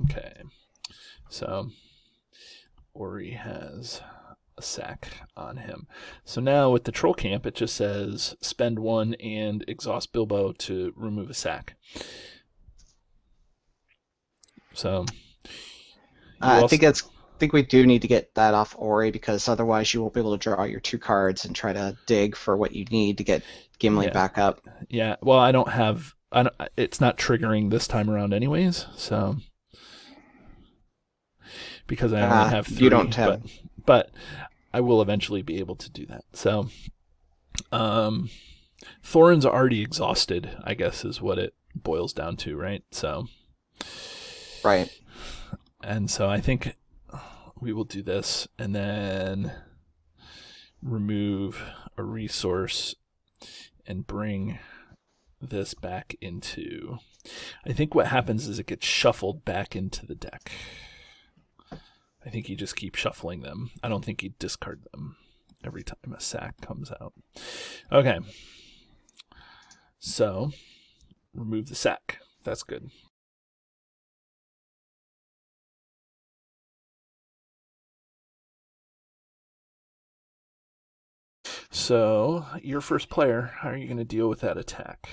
Okay. So Ori has a sack on him. So now with the troll camp, it just says spend 1 and exhaust Bilbo to remove a sack. So I think we do need to get that off Ori, because otherwise you won't be able to draw your 2 cards and try to dig for what you need to get Gimli back up. Yeah. Well, it's not triggering this time around anyways, so because I only have 3. You don't have. But I will eventually be able to do that. So Thorin's already exhausted, I guess, is what it boils down to, right? So Right. And so I think we will do this and then remove a resource and bring this back into... I think what happens is it gets shuffled back into the deck. I think you just keep shuffling them. I don't think you discard them every time a sack comes out. Okay. So, remove the sack. That's good. So, you're first player. How are you going to deal with that attack?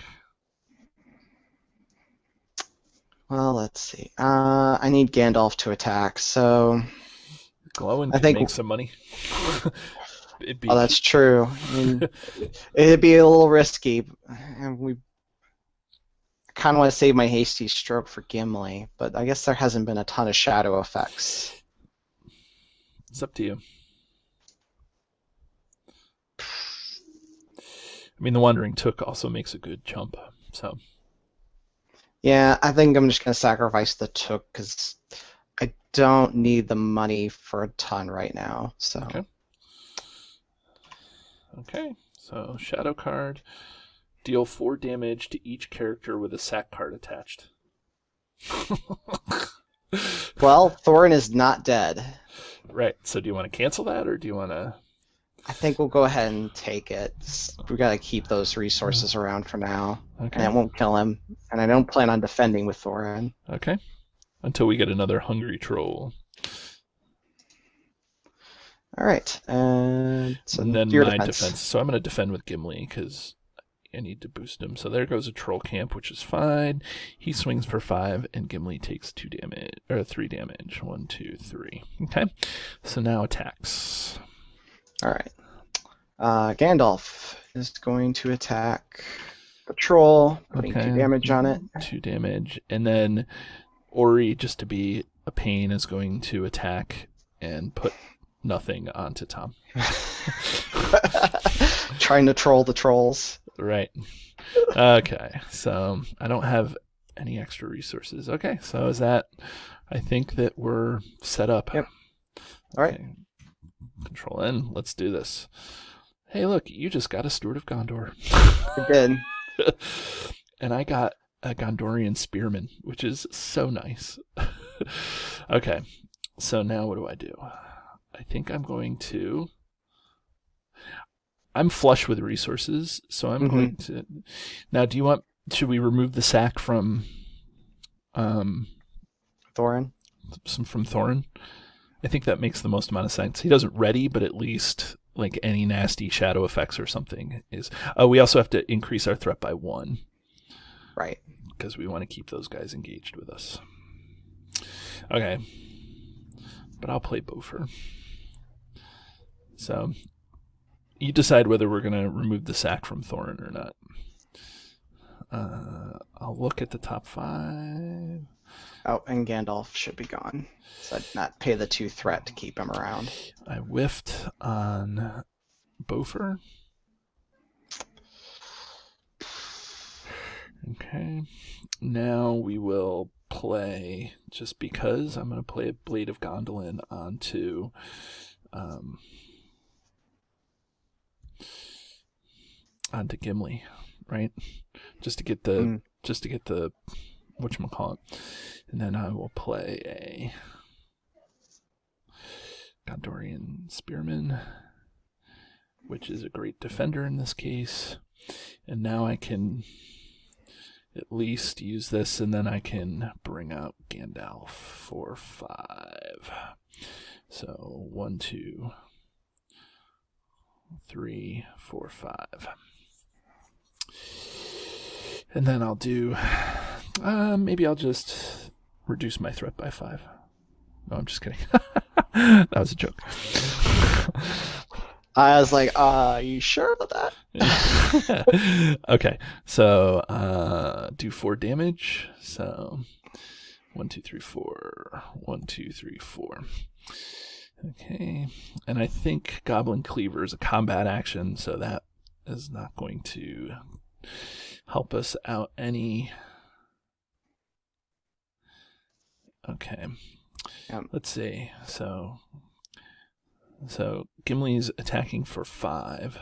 Well, let's see. I need Gandalf to attack, so... Glowin could make some money. Oh, that's true. I mean, it'd be a little risky. And I kind of want to save my hasty stroke for Gimli, but I guess there hasn't been a ton of shadow effects. It's up to you. I mean, the Wandering Took also makes a good jump, so... Yeah, I think I'm just going to sacrifice the Took, because I don't need the money for a ton right now. So. Okay, so Shadow card. Deal 4 damage to each character with a sack card attached. Well, Thorin is not dead. Right, so do you want to cancel that, or do you want to... I think we'll go ahead and take it. We got to keep those resources around for now, and it won't kill him. And I don't plan on defending with Thorin. Okay, until we get another hungry troll. All right, and then my defense. So I'm going to defend with Gimli because I need to boost him. So there goes a troll camp, which is fine. He swings for 5, and Gimli takes 2 damage or 3 damage. 1, 2, 3. Okay, so now attacks. All right. Gandalf is going to attack the troll, putting 2 damage on it. 2 damage. And then Ori, just to be a pain, is going to attack and put nothing onto Tom. Trying to troll the trolls. Right. Okay, so I don't have any extra resources. Okay, so is that... I think that we're set up. Yep. All right. Okay. Control N. Let's do this. Hey, look, you just got a Steward of Gondor. I did. And I got a Gondorian Spearman, which is so nice. Okay, so now what do? I think I'm going to... I'm flush with resources, so I'm going to... Now, should we remove the sack from... Thorin? From Thorin? I think that makes the most amount of sense. He doesn't ready, but at least like any nasty shadow effects or something is... we also have to increase our threat by 1. Right. Because we want to keep those guys engaged with us. Okay. But I'll play Bofer. So, you decide whether we're going to remove the sack from Thorin or not. I'll look at the top 5. Oh, and Gandalf should be gone. So I'd not pay the 2 threat to keep him around. I whiffed on Bofer. Okay. Now we will play, just because, I'm going to play a Blade of Gondolin onto... onto Gimli, right? Just to get the whatchamacallit. And then I will play a Gondorian Spearman, which is a great defender in this case. And now I can at least use this, and then I can bring out Gandalf for 5. So 1, 2, 3, 4, 5. And then I'll do, maybe I'll just reduce my threat by 5. No, I'm just kidding. That was a joke. I was like, are you sure about that? Okay, so do 4 damage. So 1, 2, 3, 4. 1, 2, 3, 4. Okay, and I think Goblin Cleaver is a combat action, so that is not going to help us out any. Okay, let's see. So Gimli's attacking for 5.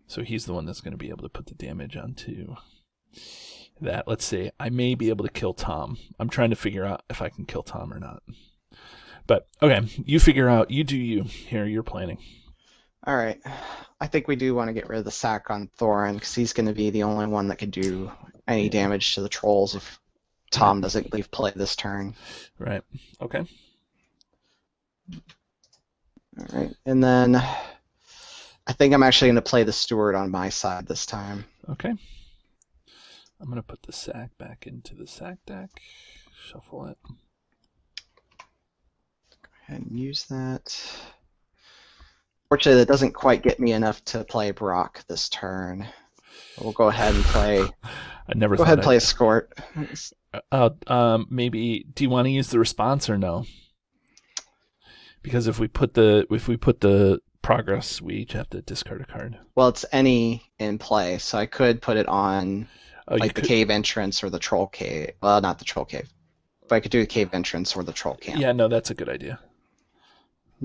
So he's the one that's going to be able to put the damage onto that. Let's see. I may be able to kill Tom. I'm trying to figure out if I can kill Tom or not. But, okay, you figure out. You do you. Here, you're planning. All right. I think we do want to get rid of the sack on Thorin, because he's going to be the only one that can do any damage to the trolls if Tom doesn't leave play this turn. Right. Okay. All right. And then I think I'm actually going to play the steward on my side this time. Okay. I'm going to put the sack back into the sack deck. Shuffle it. And use that. Fortunately, that doesn't quite get me enough to play Brock this turn. We'll go ahead and play. I never. Go ahead and play Escort. Maybe. Do you want to use the response or no? Because if we put the progress, we each have to discard a card. Well, it's any in play, so I could put it on the cave entrance or the troll cave. Well, not the troll cave, but I could do the cave entrance or the troll camp. Yeah, no, that's a good idea.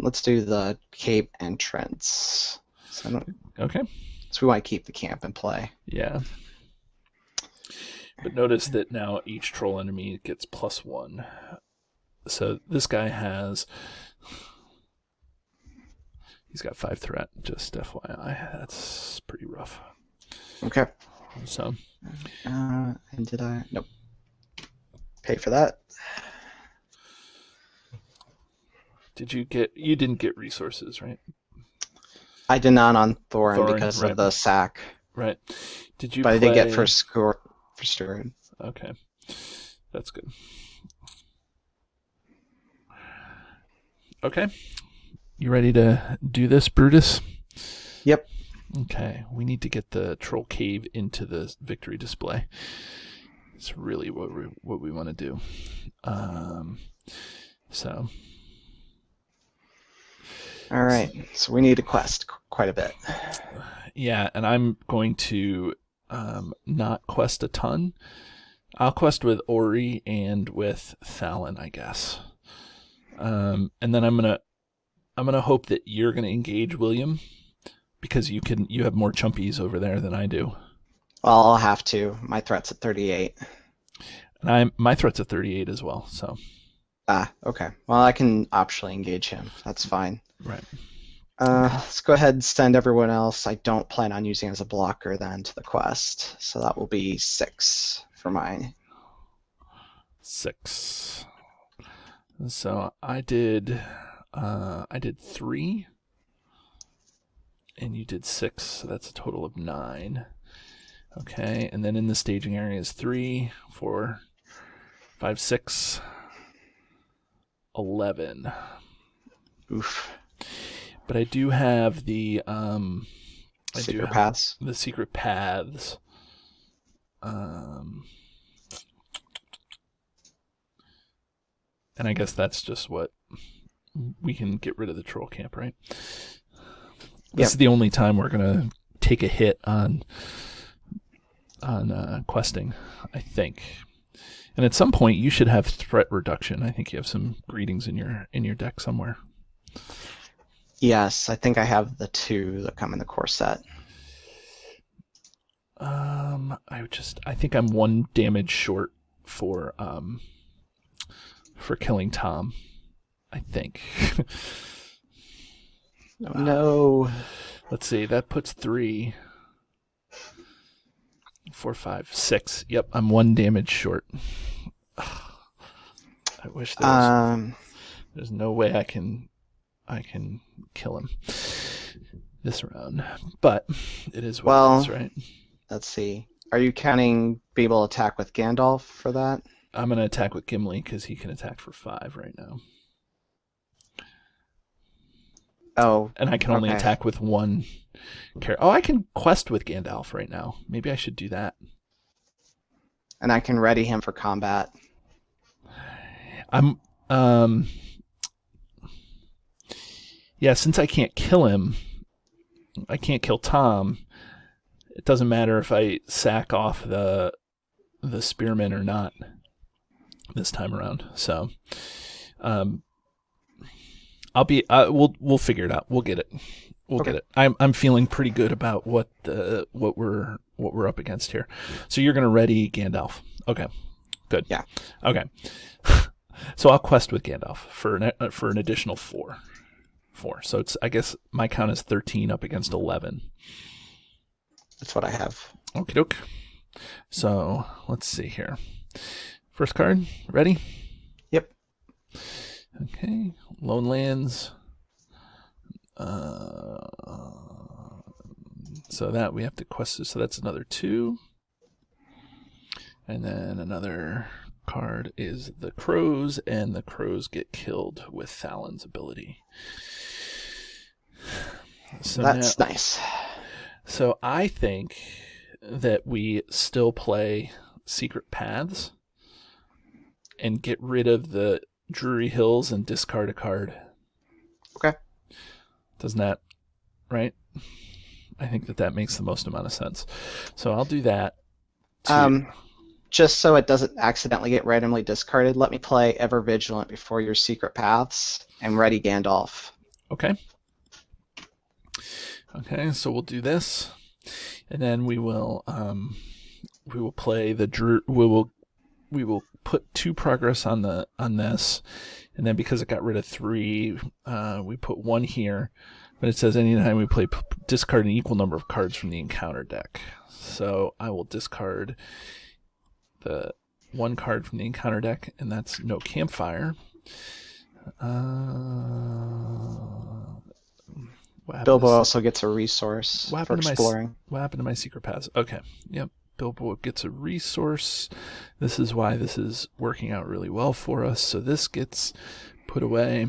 Let's do the cave entrance. Okay. So we want to keep the camp in play. Yeah. But notice that now each troll enemy gets +1. So this guy he's got 5 threat, just FYI. That's pretty rough. Okay. So. And did I? Nope. Pay for that. You didn't get resources, right? I did not on Thorin because of the sack. Right. But I did get for Steward. Okay. That's good. Okay. You ready to do this, Brutus? Yep. Okay. We need to get the troll cave into the victory display. It's really what we want to do. So. All right. So we need to quest quite a bit. Yeah, and I'm going to not quest a ton. I'll quest with Ori and with Thalon, I guess. And then I'm gonna hope that you're gonna engage William, because you have more chumpies over there than I do. Well, I'll have to. My threat's at 38. And my threat's at 38 as well. So. Okay. Well, I can optionally engage him. That's fine. Right. Let's go ahead and send everyone else I don't plan on using as a blocker then to the quest. So that will be 6 for mine. 6. So I did 3, and you did 6. So that's a total of 9. Okay, and then in the staging area is 3, 4, 5, 6, 11. Oof. But I do have the secret paths. The secret paths. And I guess that's just what we can get rid of the troll camp, right? This is the only time we're gonna take a hit on questing, I think. And at some point, you should have threat reduction. I think you have some greetings in your deck somewhere. Yes, I think I have the 2 that come in the core set. I think I'm 1 damage short for killing Tom, I think. No. Let's see. That puts 3, 4, 5, 6. Yep, I'm 1 damage short. I wish there's no way I can kill him this round, but it is what it is, right? Let's see. Are you counting be able to attack with Gandalf for that? I'm gonna attack with Gimli because he can attack for 5 right now. Oh, and I can only attack with 1 character. Oh, I can quest with Gandalf right now. Maybe I should do that. And I can ready him for combat. Yeah, since I can't kill him, I can't kill Tom. It doesn't matter if I sack off the spearman or not this time around. So, we'll figure it out. We'll get it. We'll get it. I'm feeling pretty good about what we're up against here. So you're gonna ready Gandalf. Okay, good. Yeah. Okay. So I'll quest with Gandalf for an additional 4. So I guess my count is 13 up against 11. That's what I have. Okie doke. So let's see here. First card, ready? Yep. Okay. Lone Lands. So that we have to quest. So that's another 2. And then another card is the Crows, and the Crows get killed with Thalin's ability. So that's nice. So I think that we still play Secret Paths and get rid of the Drury Hills and discard a card. Okay. Doesn't that, right? I think that makes the most amount of sense. So I'll do that. Just so it doesn't accidentally get randomly discarded, let me play Ever Vigilant before your Secret Paths and ready Gandalf. Okay. Okay, so we'll do this, and then we will play the we will put 2 progress on this, and then because it got rid of 3, we put 1 here. But it says anytime we play, discard an equal number of cards from the encounter deck. So I will discard the 1 card from the encounter deck, and that's no campfire. Bilbo also gets a resource for exploring. What happened to my Secret Paths? Okay, yep. Bilbo gets a resource. This is why this is working out really well for us. So this gets put away.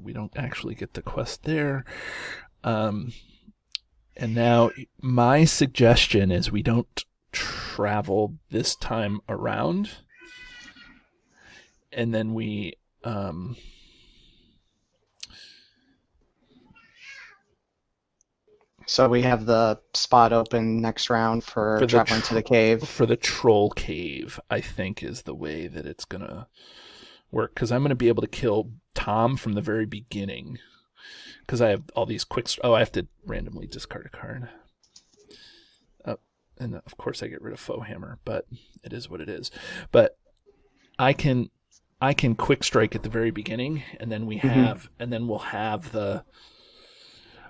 We don't actually get the quest there. And now my suggestion is we don't travel this time around. And then we... So we have the spot open next round for traveling to the cave. For the troll cave, I think, is the way that it's going to work. Because I'm going to be able to kill Tom from the very beginning. Because I have all these I have to randomly discard a card. And of course I get rid of Foe Hammer, but it is what it is. But I can quick strike at the very beginning, and then we'll have the...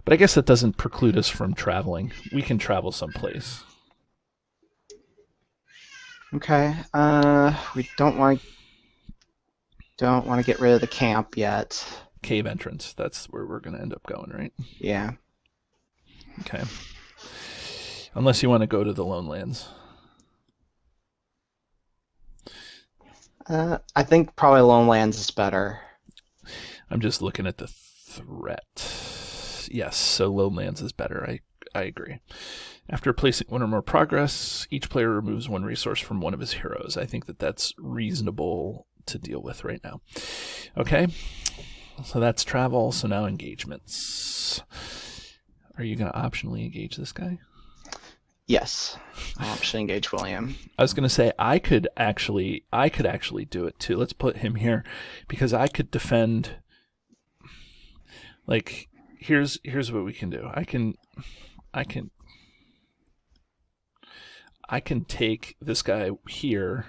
But I guess that doesn't preclude us from traveling. We can travel someplace. Okay. We don't want to get rid of the camp yet. Cave entrance. That's where we're going to end up going, right? Yeah. Okay. Unless you want to go to the Lone Lands. I think probably Lone Lands is better. I'm just looking at the threat. Yes, so Lone Lands is better. I agree. After placing 1 or more progress, each player removes 1 resource from one of his heroes. I think that's reasonable to deal with right now. Okay, so that's travel. So now engagements. Are you going to optionally engage this guy? Yes, I'll optionally engage William. I was going to say I could actually do it too. Let's put him here because I could defend. Like, here's what we can do. I can take this guy here,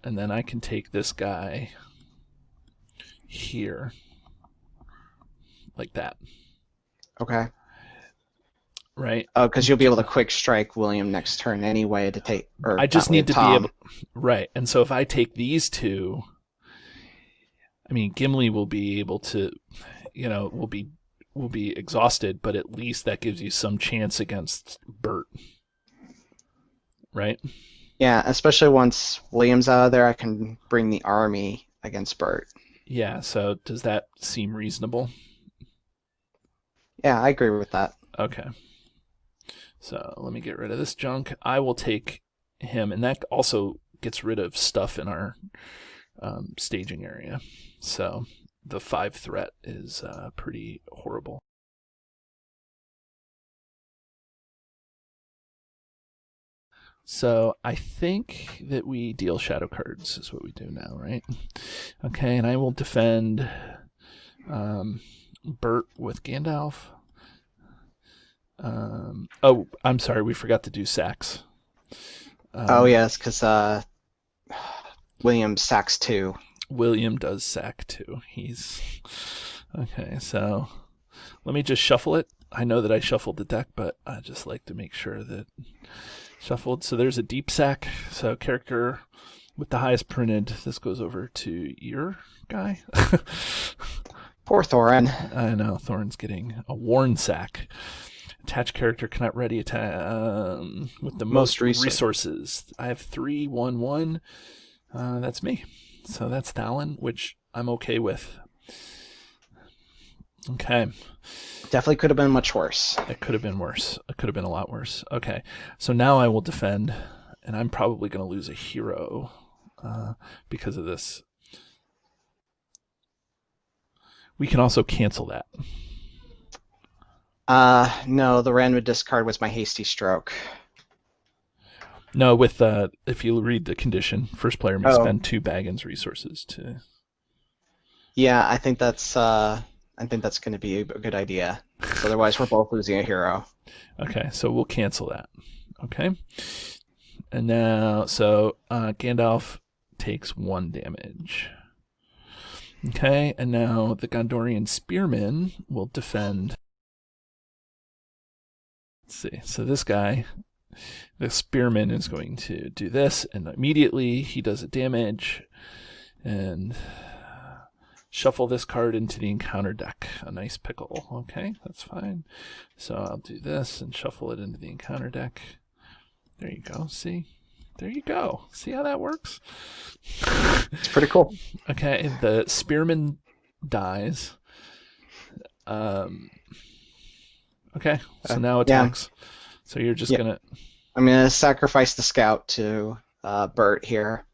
and then I can take this guy here, like that. Okay. Right? Oh, because you'll be able to quick strike William next turn anyway to take, or I just not William, need to be able. Tom. Right. And so if I take these two, I mean, Gimli will be able to, will be exhausted, but at least that gives you some chance against Bert, right? Yeah, especially once William's out of there, I can bring the army against Bert. Yeah. So does that seem reasonable? Yeah, I agree with that. Okay. So let me get rid of this junk. I will take him, and that also gets rid of stuff in our staging area. So the 5 threat is pretty horrible. So I think that we deal shadow cards is what we do now, right? Okay, and I will defend Bert with Gandalf. Oh, I'm sorry, we forgot to do sacks. Oh yes, because William sacks 2. William does sack too. He's okay. So let me just shuffle it. I know that I shuffled the deck, but I just like to make sure that shuffled. So there's a deep sack. So character with the highest printed. This goes over to your guy. Poor Thorin. I know Thorin's getting a worn sack. Attached character cannot ready attack with the most resources. I have 3/1/1. That's me. So that's Thalon, which I'm okay with. Okay. Definitely could have been much worse. It could have been worse. It could have been a lot worse. Okay. So now I will defend, and I'm probably going to lose a hero because of this. We can also cancel that. No, the random discard was my hasty stroke. No, with if you read the condition, first player may spend 2 Baggins resources to. Yeah, I think that's going to be a good idea. Otherwise, we're both losing a hero. Okay, so we'll cancel that. Okay, and now so Gandalf takes 1 damage. Okay, and now the Gondorian Spearman will defend. Let's see. So this guy, the Spearman, is going to do this, and immediately he does a damage, and shuffle this card into the encounter deck. A nice pickle. Okay, that's fine. So I'll do this and shuffle it into the encounter deck. There you go. See? There you go. See how that works? It's pretty cool. Okay, the Spearman dies. Okay, so now attacks. Yeah. So you're just gonna. I'm gonna sacrifice the scout to Bert here.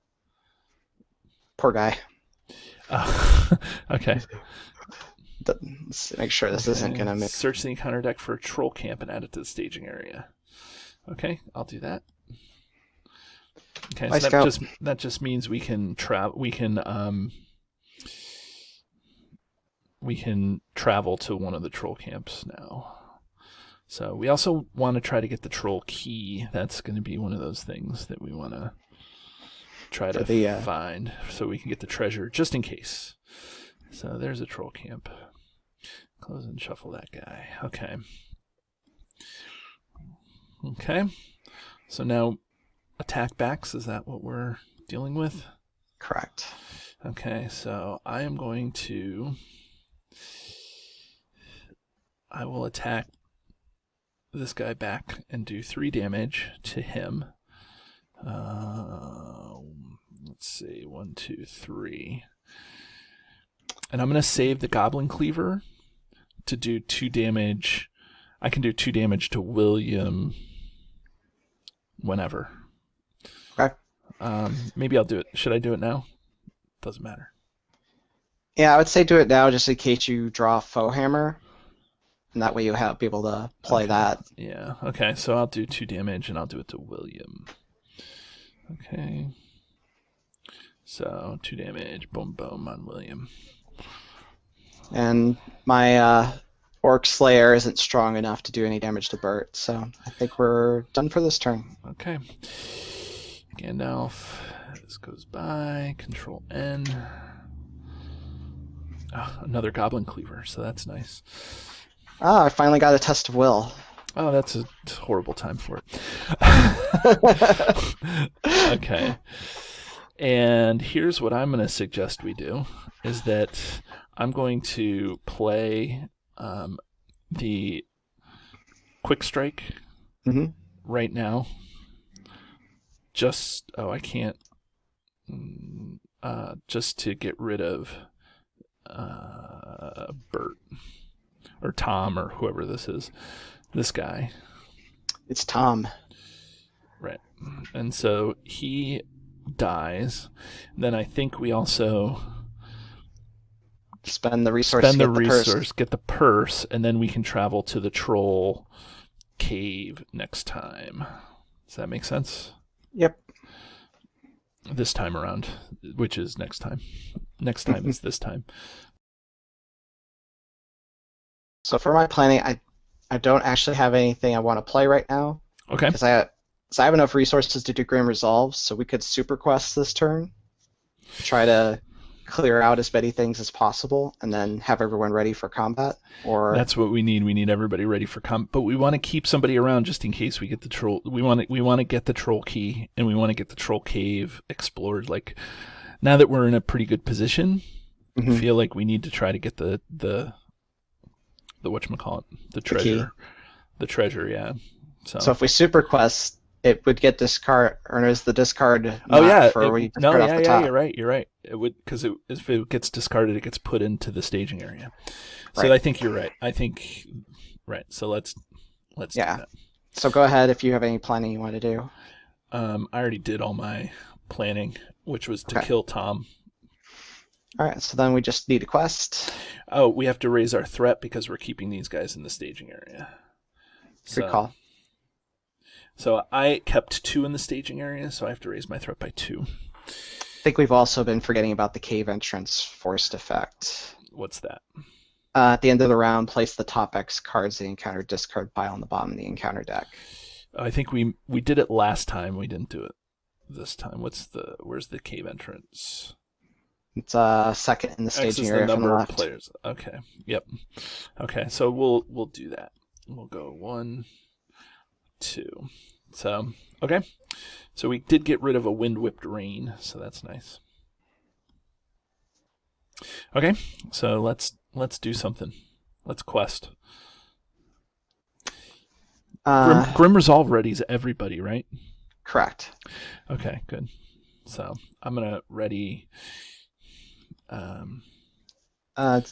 Poor guy. Okay. Let's make sure this isn't gonna make. Search the encounter deck for a troll camp and add it to the staging area. Okay, I'll do that. Okay, so that just means we can travel to one of the troll camps now. So we also want to try to get the troll key. That's going to be one of those things that we want to try to find so we can get the treasure just in case. So there's a troll camp. Close and shuffle that guy. Okay. Okay. So now attack backs, is that what we're dealing with? Correct. Okay, so I will attack this guy back and do 3 damage to him. Let's see, 1, 2, 3. And I'm going to save the Goblin Cleaver to do 2 damage. I can do 2 damage to William whenever. Okay. Maybe I'll do it. Should I do it now? Doesn't matter. Yeah, I would say do it now just in case you draw Foe Hammer. And that way you'll be able to play that. Yeah, okay, so I'll do 2 damage and I'll do it to William. Okay. So 2 damage, boom, boom on William. And my Orc Slayer isn't strong enough to do any damage to Bert, so I think we're done for this turn. Okay. Gandalf. This goes by. Control N. Oh, another Goblin Cleaver, so that's nice. Ah, I finally got a test of will. Oh, that's a horrible time for it. Okay. And here's what I'm going to suggest we do, is that I'm going to play the Quick Strike right now. I can't. Just to get rid of Bert or Tom or whoever this is. This guy. It's Tom. Right. And so he dies. Then I think we also spend the resource, get the purse, and then we can travel to the troll cave next time. Does that make sense? Yep. This time around, which is next time. Next time is this time. So for my planning, I don't actually have anything I want to play right now. Okay. Because I have enough resources to do Grim Resolve, so we could super quest this turn, try to clear out as many things as possible, and then have everyone ready for combat. Or that's what we need. We need everybody ready for combat, but we want to keep somebody around just in case we get the troll. We want to get the troll key, and we want to get the troll cave explored. Like now that we're in a pretty good position, I feel like we need to try to get the whatchamacallit, the treasure. The treasure, yeah. So if we super quest, it would get discard, or is the discard? You're right. It would, because if it gets discarded, it gets put into the staging area. So right. I think you're right. Right. So let's do that. So go ahead if you have any planning you want to do. I already did all my planning, which was to kill Tom. All right. So then we just need a quest. Oh, we have to raise our threat because we're keeping these guys in the staging area. Good call. So I kept 2 in the staging area, so I have to raise my threat by 2. I think we've also been forgetting about the cave entrance forced effect. What's that? At the end of the round, place the top X cards in the encounter discard pile on the bottom of the encounter deck. I think we did it last time. We didn't do it this time. Where's the cave entrance? It's second in the staging area the number from the of left. Players. Okay. Yep. Okay. So we'll do that. We'll go 1, 2. So okay. So we did get rid of a wind whipped rain. So that's nice. Okay. So let's do something. Let's quest. Grim Resolve readies everybody, right? Correct. Okay. Good. So I'm gonna ready. I'll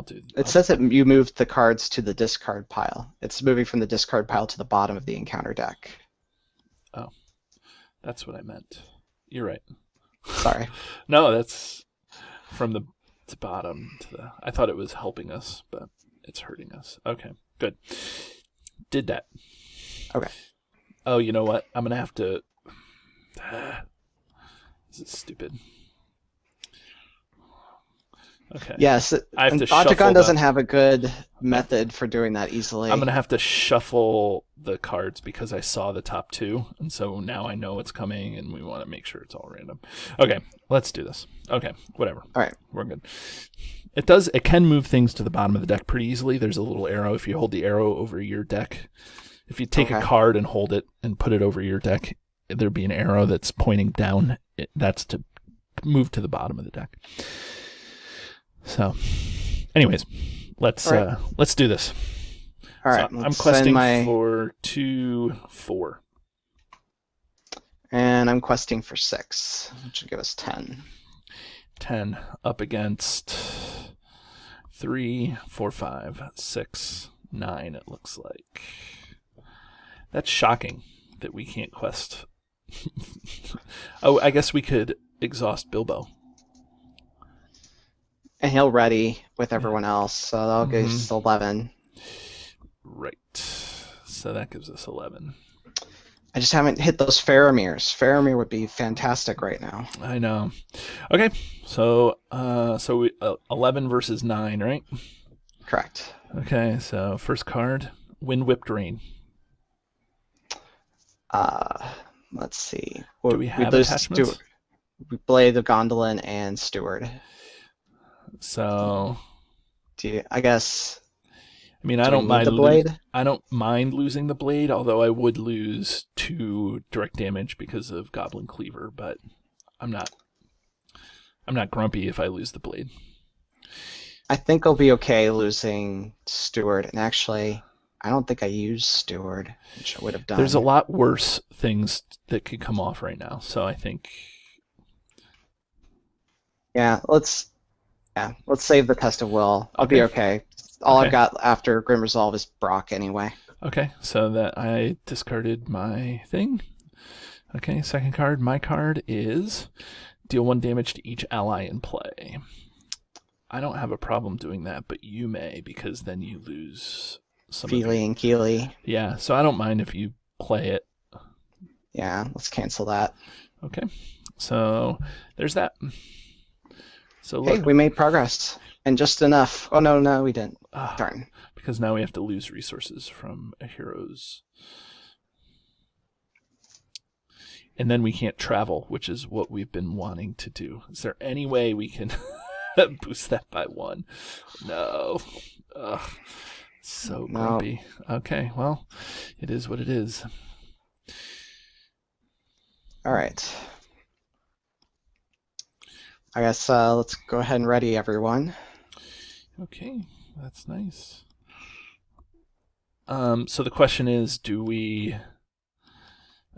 do. It says that you moved the cards to the discard pile. It's moving from the discard pile to the bottom of the encounter deck. Oh, that's what I meant. You're right. Sorry. No, that's from the bottom to the. I thought it was helping us, but it's hurting us. Okay, good. Did that. Okay. Oh, you know what? I'm gonna have to. This is stupid. Okay. Yes, I have to Octagon doesn't have a good method for doing that easily. I'm going to have to shuffle the cards because I saw the top 2, and so now I know it's coming, and we want to make sure it's all random. Okay, let's do this. Okay, whatever. All right. We're good. It can move things to the bottom of the deck pretty easily. There's a little arrow. If you hold the arrow over your deck, if you take a card and hold it and put it over your deck, there'd be an arrow that's pointing down. That's to move to the bottom of the deck. So, anyways, let's do this. All right, so I'm questing for 2, 4. And I'm questing for 6, which would give us 10. 10 up against 3, 4, 5, 6, 9, it looks like. That's shocking that we can't quest. Oh, I guess we could exhaust Bilbo. And he'll ready with everyone else, so that'll give us 11. Right. So that gives us 11. I just haven't hit those Faramir's. Faramir would be fantastic right now. I know. Okay, so we 11 versus 9, right? Correct. Okay, so first card, Wind Whipped Rain. Let's see. Do we We have lose attachments? Steward. We play the Gondolin and Steward. So, I guess. I mean, Do we need the blade? I don't mind losing the blade, although I would lose 2 direct damage because of Goblin Cleaver, but I'm not grumpy if I lose the blade. I think I'll be okay losing Steward. And actually, I don't think I used Steward, which I would have done. There's a lot worse things that could come off right now, so I think. Yeah, let's save the test of will. I'll be okay. All I've got after Grim Resolve is Brock anyway. Okay, so that I discarded my thing. Okay, second card. My card is deal 1 damage to each ally in play. I don't have a problem doing that, but you may, because then you lose some Feely and Keely. Yeah, so I don't mind if you play it. Yeah, let's cancel that. Okay, so there's that. So look, hey, we made progress. And just enough. Oh, no, we didn't. Darn. Because now we have to lose resources from a hero's. And then we can't travel, which is what we've been wanting to do. Is there any way we can boost that by 1? No. Ugh. So grumpy. No. Okay, well, it is what it is. All right. I guess let's go ahead and ready everyone. Okay, that's nice. So the question is, do we...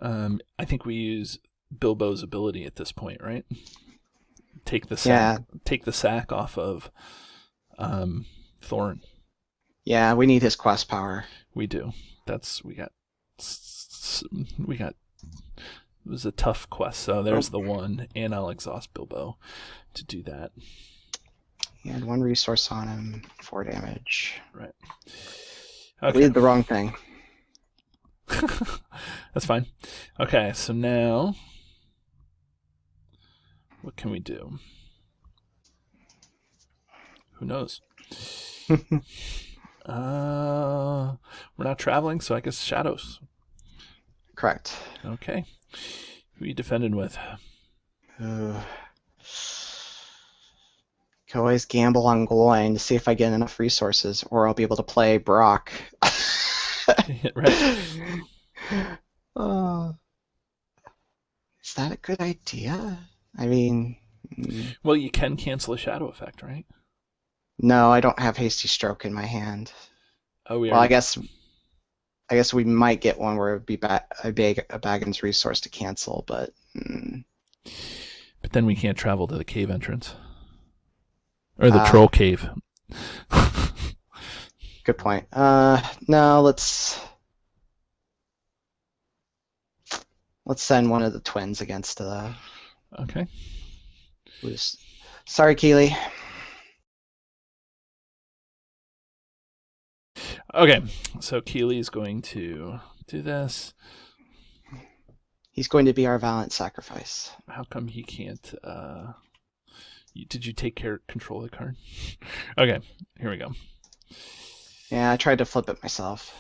I think we use Bilbo's ability at this point, right? Take the sack off of Thorin. Yeah, we need his quest power. We do. It was a tough quest, so there's the 1, and I'll exhaust Bilbo to do that. He had 1 resource on him, 4 damage. Right. Okay. We did the wrong thing. That's fine. Okay, so now what can we do? Who knows? We're not traveling, so I guess shadows. Correct. Okay. Who are you defending with? Can always gamble on Gloin to see if I get enough resources, or I'll be able to play Brock. Right. Is that a good idea? I mean... Well, you can cancel a shadow effect, right? No, I don't have Hasty Stroke in my hand. Oh, well, I guess we might get one where it would be a Baggin's resource to cancel, but... But then we can't travel to the cave entrance. Or the troll cave. Good point. No, let's send one of the twins against the... Okay. Sorry, Keely. Okay, so Keely's going to do this. He's going to be our valiant sacrifice. How come he can't... Did you take control of the card? Okay, here we go. Yeah, I tried to flip it myself.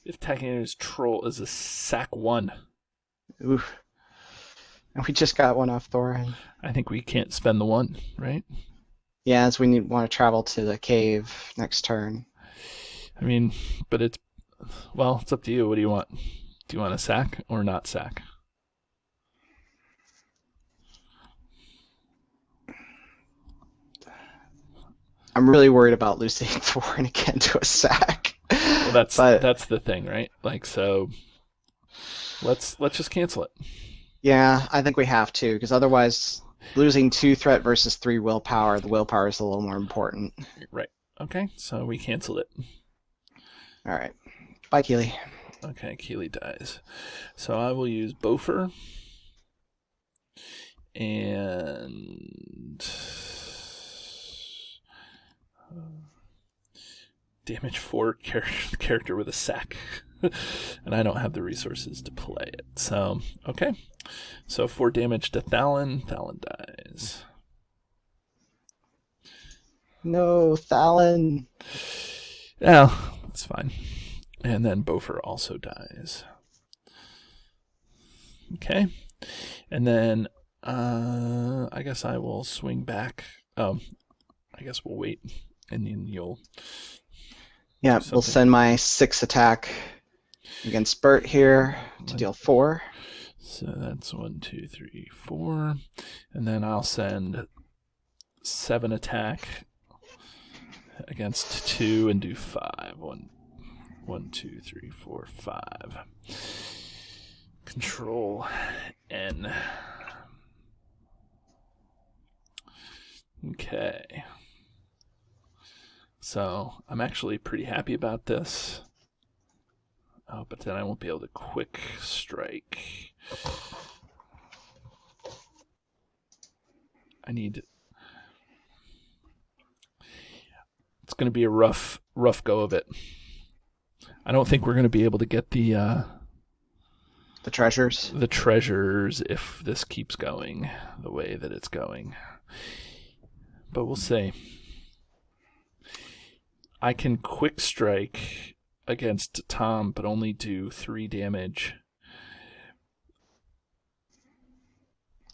If attacking his troll is a sack 1. Ooh. And we just got 1 off Thorin. I think we can't spend the 1, right? Yeah, as we want to travel to the cave next turn. I mean, but it's up to you. What do you want? Do you want a sack or not sack? I'm really worried about losing Thorin again to a sack. Well, that's the thing, right? Like, so let's just cancel it. Yeah, I think we have to, because otherwise losing 2 threat versus 3 willpower, the willpower is a little more important. Right. Okay, so we canceled it. All right. Bye, Keely. Okay, Keely dies. So I will use Bofer. And... damage 4 character with a sack. And I don't have the resources to play it. So, okay. So 4 damage to Thalon. Thalon dies. No, Thalon. Yeah, that's fine. And then Bofer also dies. Okay. And then I guess I will swing back. Oh, I guess we'll wait. And then you'll Yeah, do we'll something. send my 6 attack against Bert here to deal 4. So that's 1, 2, 3, 4. And then I'll send 7 attack against 2 and do 5. 1, 2, 3, 4, 5. Control N. Okay. So I'm actually pretty happy about this. Oh, but then I won't be able to quick strike. I need. It's going to be a rough go of it. I don't think we're going to be able to get The treasures. the treasures if this keeps going the way that it's going. But we'll see. I can quick strike against Tom, but only do 3 damage.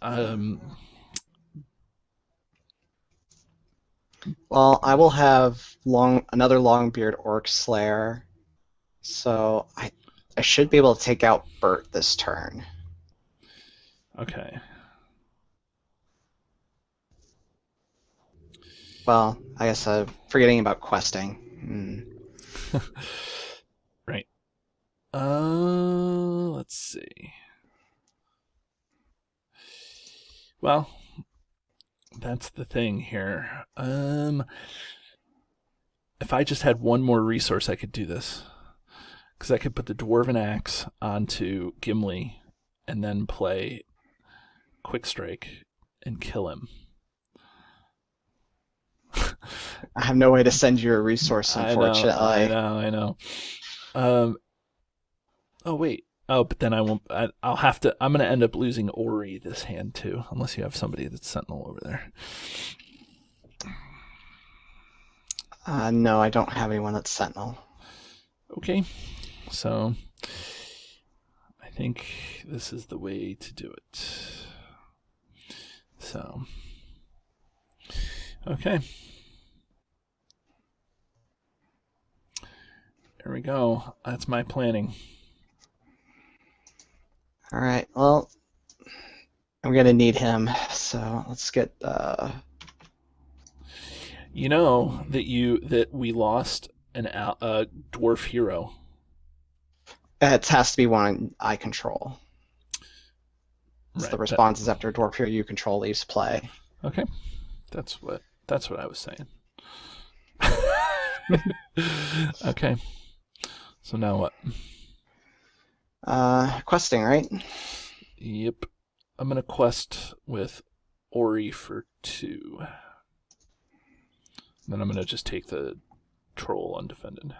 Well, I will have another Longbeard Orc Slayer, so I should be able to take out Bert this turn. Okay. Well, I guess forgetting about questing. Right. Let's see. Well, that's the thing here. If I just had one more resource, I could do this. Because I could put the Dwarven Axe onto Gimli and then play Quick Strike and kill him. I have no way to send you a resource, unfortunately. I know. Oh wait. Oh, but then I won't. I'll have to. I'm gonna end up losing Ori this hand too, unless you have somebody that's Sentinel over there. No, I don't have anyone that's Sentinel. Okay, so I think this is the way to do it. So, okay. There we go. That's my planning. All right. Well, I'm gonna need him. So let's get. You know that we lost a dwarf hero. It has to be one I control. It's the Right. responses after a dwarf hero you control leaves play. Okay. That's what I was saying. Okay. So now what? Questing, right? Yep. I'm gonna quest with Ori for 2. Then I'm gonna just take the troll undefended.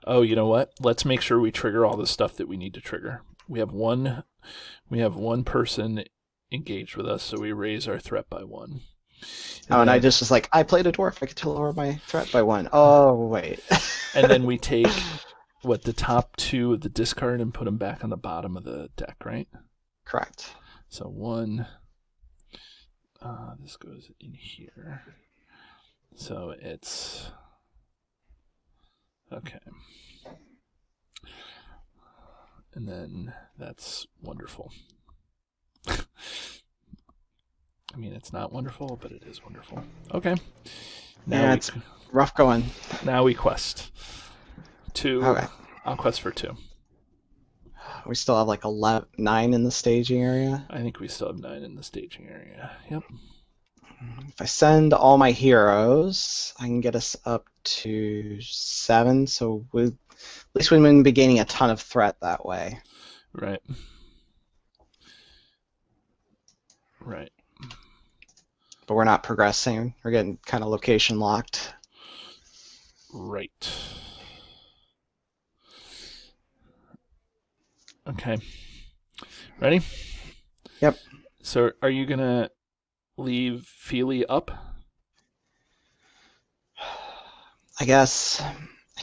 Oh, you know what? Let's make sure we trigger all the stuff that we need to trigger. We have one person engaged with us, so we raise our threat by 1. And I just was like, I played a dwarf. I could lower my threat by 1. Oh, wait. And then we take the top 2 of the discard and put them back on the bottom of the deck, right? Correct. So 1. This goes in here. So it's okay. And then that's wonderful. I mean, it's not wonderful, but it is wonderful. Okay. Now it's rough going. Now we quest. 2. Okay. I'll quest for 2. We still have like 9 in the staging area. I think we still have 9 in the staging area. Yep. If I send all my heroes, I can get us up to 7. So at least we wouldn't be gaining a ton of threat that way. Right. Right. But we're not progressing. We're getting kind of location locked. Right. Okay. Ready? Yep. So are you going to leave Feely up? I guess I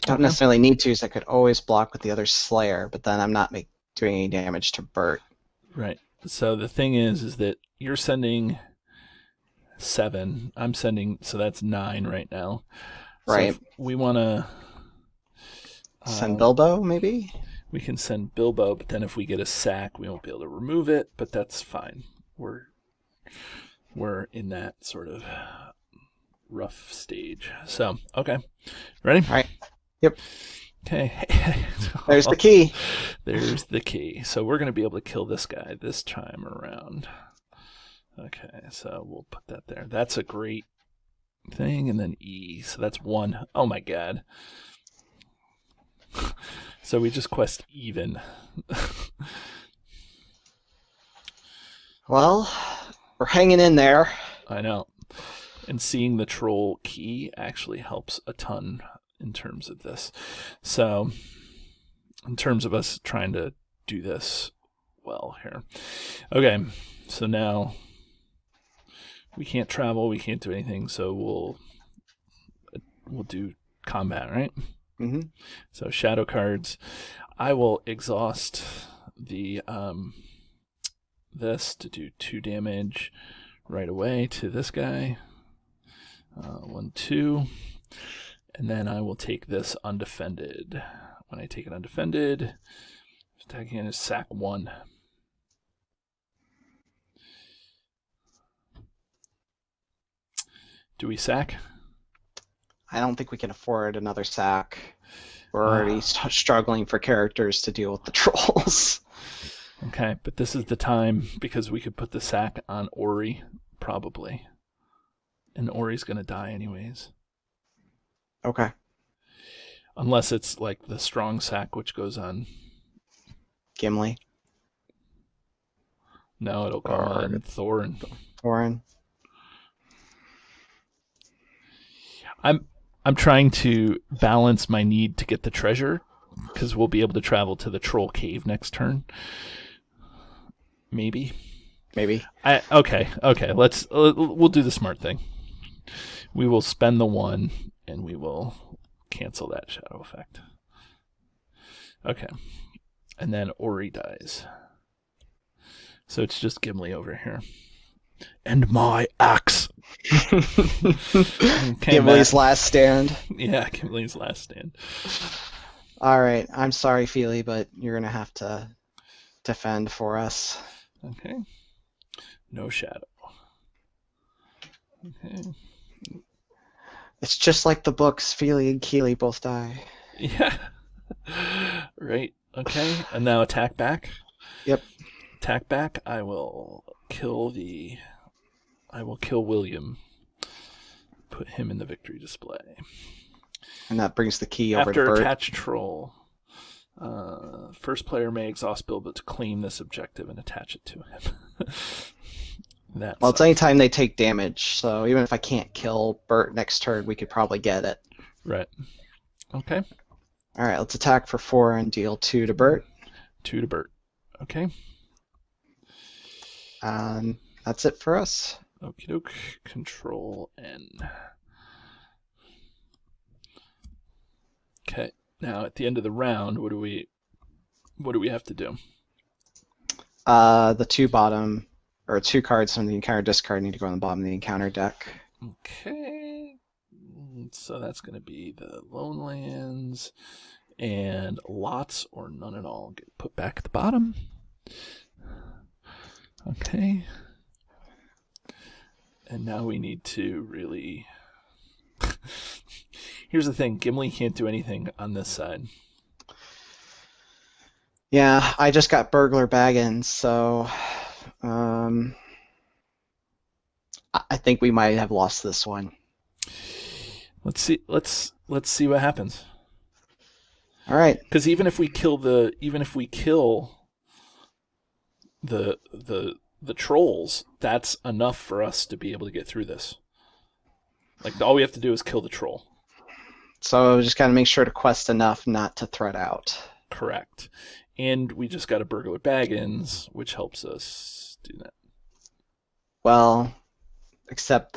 don't Okay. necessarily need to, so I could always block with the other Slayer, but then I'm not doing any damage to Bert. Right. So the thing is that you're sending 7. I'm sending, so that's 9 right now. So Right. if we want to, Send um, Bilbo, maybe? we can send Bilbo, but then if we get a sack, we won't be able to remove it. But that's fine. We're in that sort of rough stage. So okay, ready? All right. Yep. Okay. There's the key. There's the key. So we're going to be able to kill this guy this time around. Okay, so we'll put that there. That's a great thing. And then E. So that's 1. Oh my god. So we just quest even. Well, we're hanging in there. I know. And seeing the troll key actually helps a ton in terms of this. So, in terms of us trying to do this well here. Okay, so now we can't travel, we can't do anything, so we'll do combat, right? Mm-hmm. So shadow cards. I will exhaust the this to do 2 damage right away to this guy. 1, 2. And then I will take this undefended. When I take it undefended, attacking is sack 1. Do we sack? I don't think we can afford another sack. We're already struggling for characters to deal with the trolls. Okay, but this is the time because we could put the sack on Ori, probably. And Ori's going to die anyways. Okay. Unless it's like the strong sack, which goes on. Gimli. No, it'll go Or on Thorin. Thorin. I'm trying to balance my need to get the treasure because we'll be able to travel to the troll cave next turn. Maybe. Okay. We'll do the smart thing. We will spend the 1 and we will cancel that shadow effect. Okay. And then Ori dies. So it's just Gimli over here. And my axe. Okay, Gimli's Matt. last stand. Yeah, Gimli's last stand. All right. I'm sorry, Feely, but you're going to have to defend for us. Okay. No shadow. Okay. It's just like the books. Feely and Keely both die. Yeah. Right. Okay. And now attack back. Yep. Attack back. I will kill William. Put him in the victory display. And that brings the key over to After Bert. attach troll, first player may exhaust Bilbo to claim this objective and attach it to him. Well, it's anytime they take damage, so even if I can't kill Bert next turn, we could probably get it. Right. Okay. All right, let's attack for 4 and deal 2 to Bert. 2 to Bert. Okay. That's it for us. Okie doke. Control N. Okay. Now at the end of the round, what do we have to do? The 2 cards from the encounter discard need to go on the bottom of the encounter deck. Okay. So that's going to be the Lone Lands and lots or none at all get put back at the bottom. Okay. And now we need to really... Here's the thing. Gimli can't do anything on this side. Yeah, I just got Burglar Baggins, so I think we might have lost this one. Let's see what happens. All right. Because even if we kill the trolls, that's enough for us to be able to get through this. Like all we have to do is kill the troll. So just got to make sure to quest enough not to threat out. Correct. And we just got a Burglar Baggins, which helps us do that. Well, except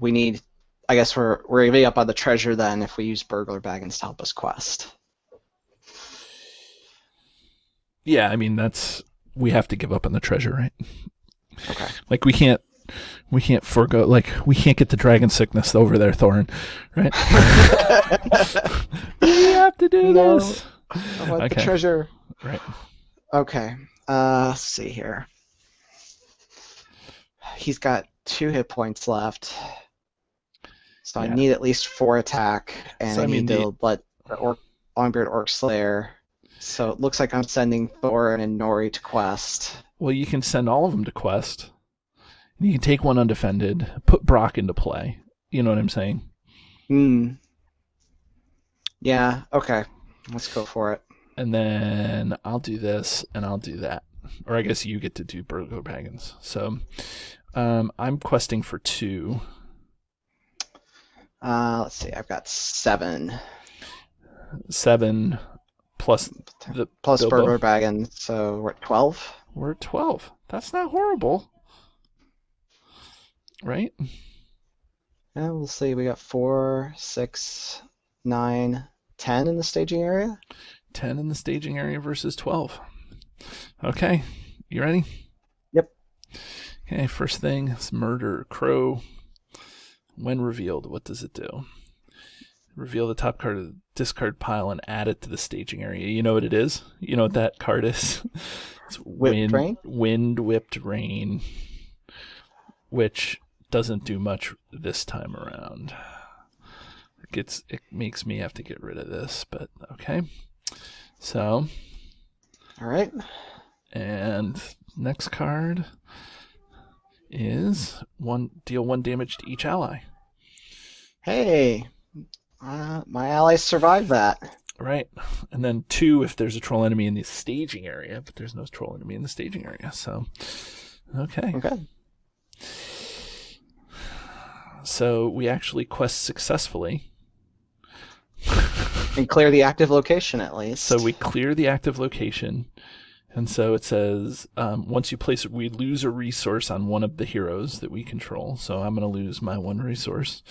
we need I guess we're gonna be up on the treasure then if we use burglar baggins to help us quest. Yeah, I mean we have to give up on the treasure, right? Okay. Like we can't forego, like we can't get the dragon sickness over there, Thorin, right? We have to do this. I want the treasure. Right. Okay. Let's see here. He's got 2 hit points left. So I need at least 4 attack, and So, I need to let the Longbeard Orc Slayer. So it looks like I'm sending Thorin and Nori to quest. Well, you can send all of them to quest. You can take one undefended, put Brock into play. You know what I'm saying? Yeah, okay. Let's go for it. And then I'll do this, and I'll do that. Or I guess you get to do burglar baggins. So I'm questing for 2. Let's see. I've got 7. 7 plus the plus Bilbo. burglar baggins, so we're at 12. We're at 12. That's not horrible, right? And we'll see. We got 4, 6, 9, 10 in the staging area. 10 in the staging area versus 12. Okay, you ready? Yep. Okay, first thing is murder crow. When revealed, what does it do? Reveal the top card of the discard pile and add it to the staging area. You know what it is? You know what that card is? It's Whipped Rain? Wind Whipped Rain, which doesn't do much this time around. It makes me have to get rid of this, but okay. So, all right. And next card is deal 1 damage to each ally. Hey, my allies survived that. Right. And then 2 if there's a troll enemy in the staging area, but there's no troll enemy in the staging area. So, okay. Okay. So we actually quest successfully. And clear the active location at least. So we clear the active location. And so it says, once you place it, we lose a resource on one of the heroes that we control. So I'm going to lose my 1 resource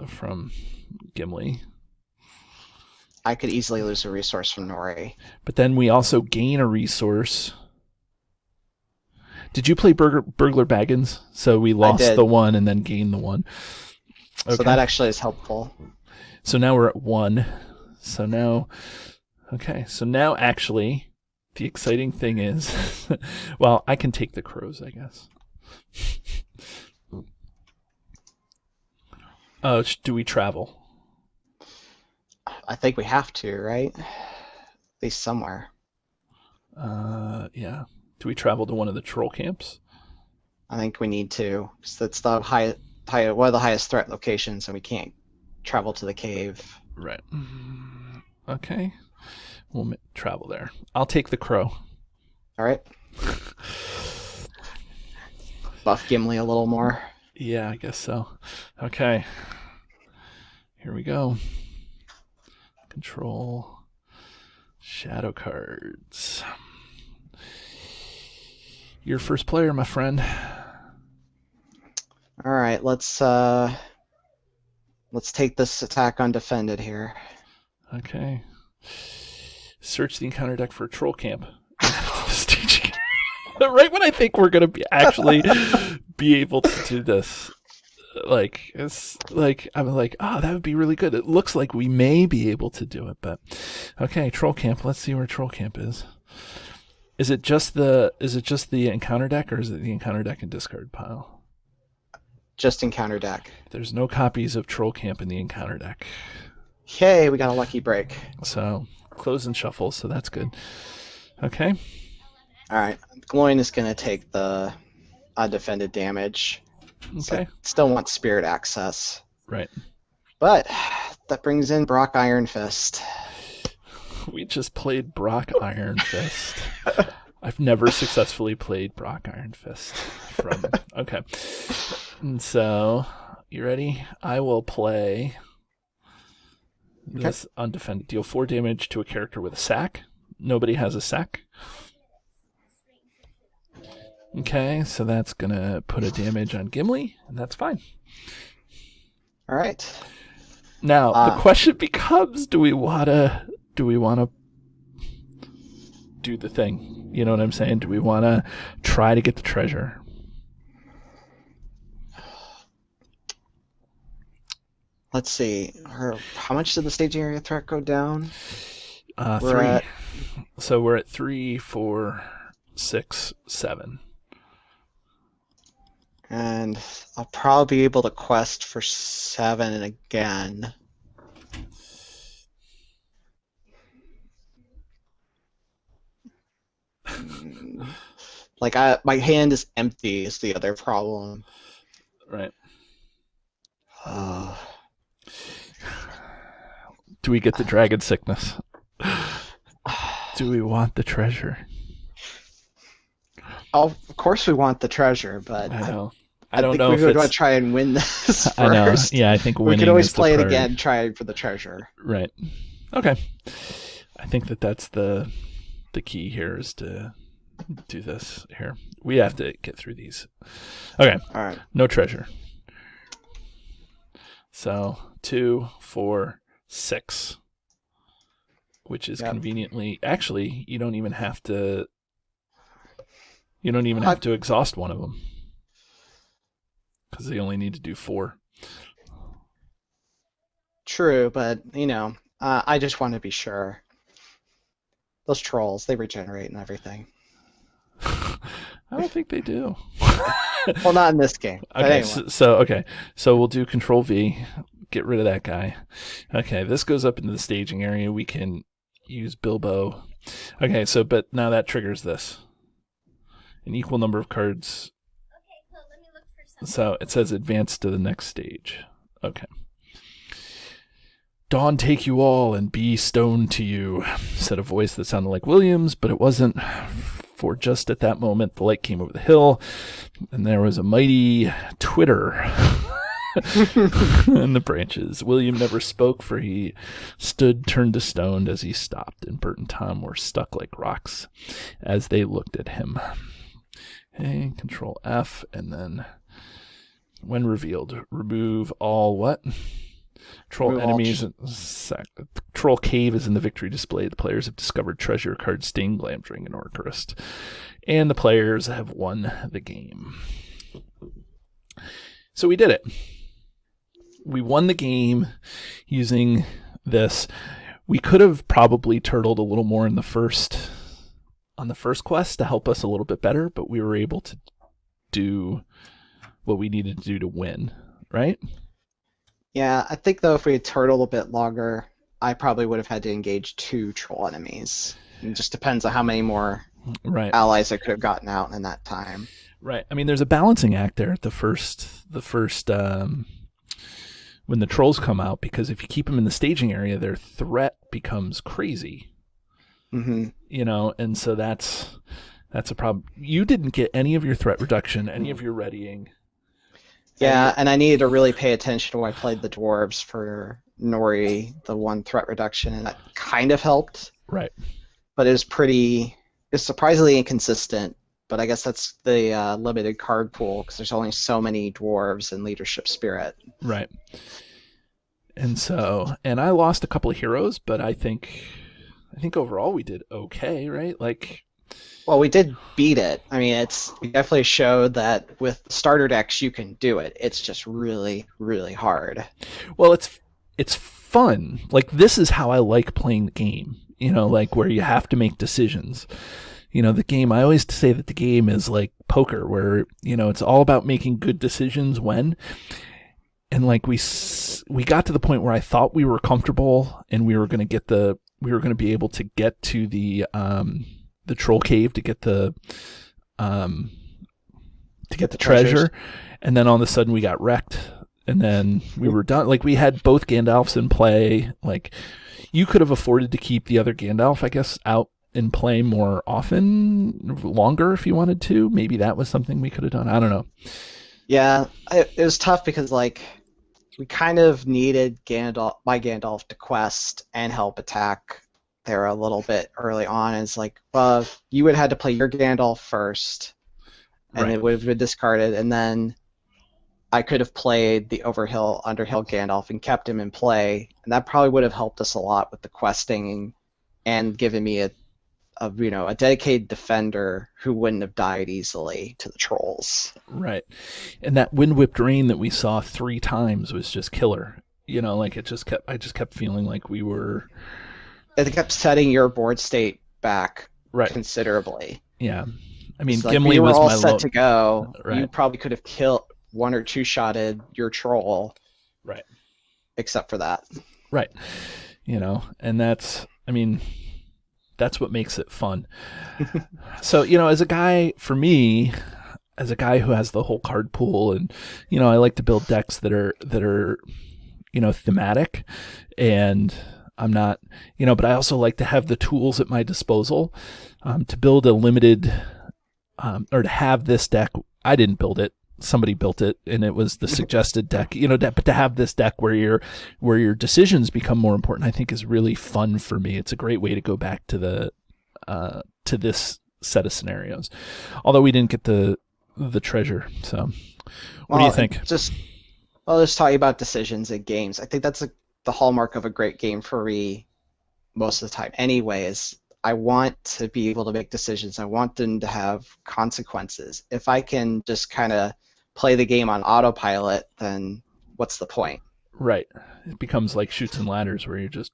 from Gimli. I could easily lose a resource from Nori. But then we also gain a resource. Did you play Burglar Baggins? So we lost the 1 and then gained the 1. Okay. So that actually is helpful. So now we're at 1. So now, okay. So now actually, the exciting thing is, well, I can take the crows, I guess. Oh, do we travel? I think we have to, right? At least somewhere. Yeah. Do we travel to one of the troll camps? I think we need to. Because that's the one of the highest threat locations, and we can't travel to the cave. Right. Okay. We'll travel there. I'll take the crow. All right. Buff Gimli a little more. Yeah, I guess so. Okay. Here we go. Control. Shadow cards. You're first player, my friend. All right, let's take this attack undefended here. Okay. Search the encounter deck for a troll camp. Right when I think we're gonna actually be able to do this, I'm like, oh, that would be really good. It looks like we may be able to do it, but okay, troll camp. Let's see where troll camp is. Is it just the encounter deck, or is it the encounter deck and discard pile? Just encounter deck. There's no copies of troll camp in the encounter deck. Yay, we got a lucky break. So close and shuffle, so that's good. Okay. All right, Gloin is going to take the undefended damage. Okay. So still want spirit access. Right. But that brings in Brock Iron Fist. We just played Brock Iron Fist. I've never successfully played Brock Iron Fist. Okay. And so, you ready? I will play this undefended. Deal 4 damage to a character with a sack. Nobody has a sack. Okay, so that's going to put a damage on Gimli, and that's fine. All right. Now the question becomes: do we wanna do the thing? You know what I'm saying? Do we wanna try to get the treasure? Let's see. How much did the staging area threat go down? We're 3. at So we're at 3, 4, 6, 7. And I'll probably be able to quest for 7 again. Like my hand is empty is the other problem. Right. Uh, Do we get the dragon sickness? Do we want the treasure? of course we want the treasure, but I know. I don't think know we if would want it's. to try and win this I know. first. Yeah, I think We winning could always is the play it priority. again, trying for the treasure. Right. Okay. I think that's the key here is to do this here. We have to get through these. Okay. All right. No treasure. So 2, 4, 6, which is conveniently. Actually, you don't even have to. You don't even have to exhaust one of them because they only need to do 4. True, but I just want to be sure. Those trolls, they regenerate and everything. I don't think they do. Well, not in this game. But Okay, anyway. so we'll do Control V, get rid of that guy. Okay, this goes up into the staging area. We can use Bilbo. Okay, but now that triggers this. An equal number of cards. Okay, cool. Let me look for something. So it says advance to the next stage. Okay. Dawn take you all and be stoned to you, said a voice that sounded like William's, but it wasn't. For just at that moment, the light came over the hill, and there was a mighty twitter in the branches. William never spoke, for he stood turned to stone as he stopped, and Bert and Tom were stuck like rocks as they looked at him. Okay, Control F, and then when revealed, remove all what? Troll enemies. Troll Cave is in the victory display. The players have discovered treasure card Sting, Glamdring, and Orcrist. And the players have won the game. So we did it. We won the game using this. We could have probably turtled a little more on the first quest to help us a little bit better, but we were able to do what we needed to do to win, right? Yeah, I think though if we had turtled a bit longer, I probably would have had to engage 2 troll enemies. It just depends on how many more allies I could have gotten out in that time. Right. I mean, there's a balancing act there at the first when the trolls come out, because if you keep them in the staging area, their threat becomes crazy. Mm-hmm. And so that's a problem. You didn't get any of your threat reduction, any of your readying. Yeah, and I needed to really pay attention when I played the dwarves for Nori, the 1 threat reduction, and that kind of helped. Right. But it's surprisingly inconsistent. But I guess that's the limited card pool because there's only so many dwarves in Leadership Spirit. Right. And I lost a couple of heroes, but I think overall we did okay, right? Well, we did beat it. I mean, we definitely showed that with starter decks you can do it. It's just really, really hard. Well, it's fun. This is how I like playing the game. Where you have to make decisions. The game. I always say that the game is like poker, where it's all about making good decisions when. And we got to the point where I thought we were comfortable, and we were going to be able to get to the troll cave to get the treasure, and then all of a sudden we got wrecked, and then we were done. We had both Gandalfs in play. You could have afforded to keep the other Gandalf, I guess, out in play more often, longer if you wanted to. Maybe that was something we could have done. I don't know. Yeah, it was tough because we kind of needed my Gandalf to quest and help attack there a little bit early on. It's well, you would have had to play your Gandalf first, and it would have been discarded, and then I could have played the Overhill, Underhill Gandalf and kept him in play, and that probably would have helped us a lot with the questing and given me a dedicated defender who wouldn't have died easily to the trolls. Right. And that wind whipped rain that we saw 3 times was just killer. Like I just kept feeling like we were. It kept setting your board state back Right. considerably. Yeah. I mean, So, Gimli we were was all my set to go. Right. You probably could have killed 1 or 2 shotted your troll. Right. Except for that. Right. And that's what makes it fun. So, as a guy, for me, as a guy who has the whole card pool, and I like to build decks that are thematic, and I'm not, but I also like to have the tools at my disposal to build a limited, or to have this deck. I didn't build it. Somebody built it, and it was the suggested deck. But to have this deck where your decisions become more important, I think is really fun for me. It's a great way to go back to this set of scenarios. Although we didn't get the treasure, so what do you think? I'll just talk about decisions in games. I think that's the hallmark of a great game for me most of the time. Anyways, I want to be able to make decisions. I want them to have consequences. If I can just kind of play the game on autopilot, then what's the point? Right. It becomes like Chutes and Ladders where you're just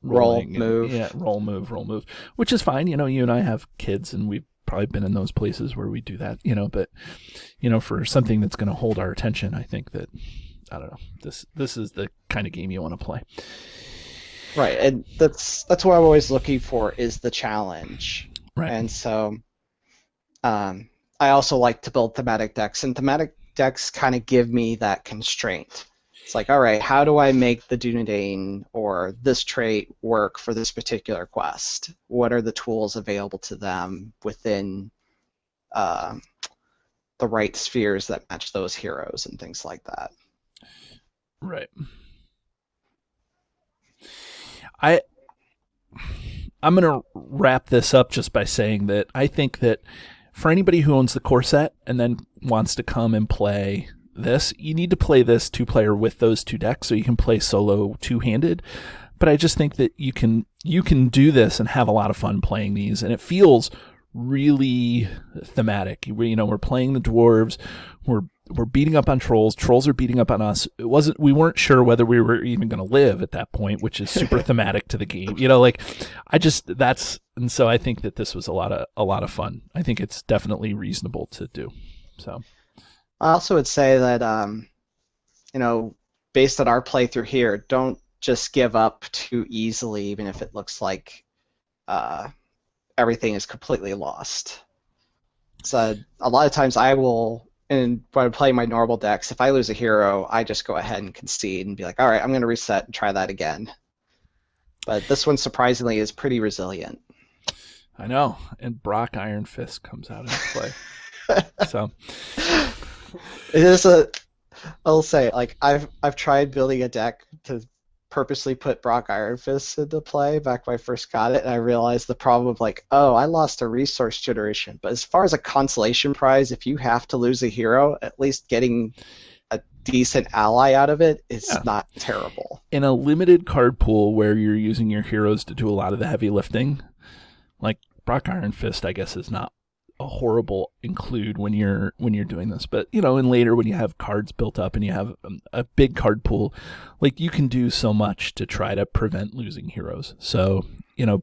roll, move. Roll, move, which is fine. You and I have kids, and we've probably been in those places where we do that, but, for something that's going to hold our attention, I think that, I don't know, this is the kind of game you want to play. Right, and that's what I'm always looking for, is the challenge. Right. And so I also like to build thematic decks, and thematic decks kind of give me that constraint. It's like, all right, how do I make the Dunedain or this trait work for this particular quest? What are the tools available to them within the right spheres that match those heroes and things like that? Right. I'm going to wrap this up just by saying that I think that for anybody who owns the core set and then wants to come and play this, you need to play this 2-player with those 2 decks, so you can play solo 2-handed. But I just think that you can do this and have a lot of fun playing these, and it feels really thematic. We're playing the dwarves, we're beating up on trolls are beating up on us. We weren't sure whether we were even going to live at that point, which is super thematic to the game. And so I think that this was a lot of fun. I think it's definitely reasonable to do. So I also would say that based on our playthrough here, don't just give up too easily, even if it looks like everything is completely lost. So a lot of times I will, and when I play my normal decks, if I lose a hero, I just go ahead and concede and be like, all right, I'm going to reset and try that again. But this one, surprisingly, is pretty resilient. I know, and Brock Iron Fist comes out into play. So it is I'll say, like, I've tried building a deck to purposely put Brock Iron Fist into play back when I first got it, and I realized the problem of, like, oh, I lost a resource generation. But as far as a consolation prize, if you have to lose a hero, at least getting a decent ally out of it is not terrible. In a limited card pool where you're using your heroes to do a lot of the heavy lifting, like, Brock Iron Fist, I guess, is not a horrible include when you're doing this. But and later when you have cards built up and you have a big card pool, like, you can do so much to try to prevent losing heroes. So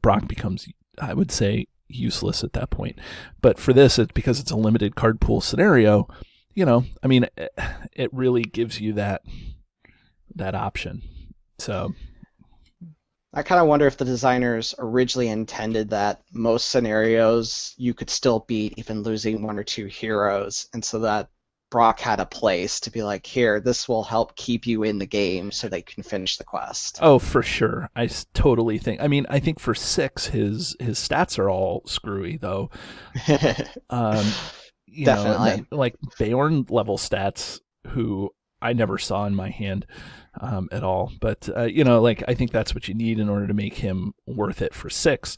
Brock becomes, I would say, useless at that point. But for this, it's because it's a limited card pool scenario. It really gives you that option. So I kind of wonder if the designers originally intended that most scenarios you could still beat even losing 1 or 2 heroes, and so that Brock had a place to be like, here, this will help keep you in the game so they can finish the quest. Oh, for sure. I totally think. I think for 6, his stats are all screwy, though. Definitely. Like Beorn level stats, who I never saw in my hand at all. But, I think that's what you need in order to make him worth it for 6.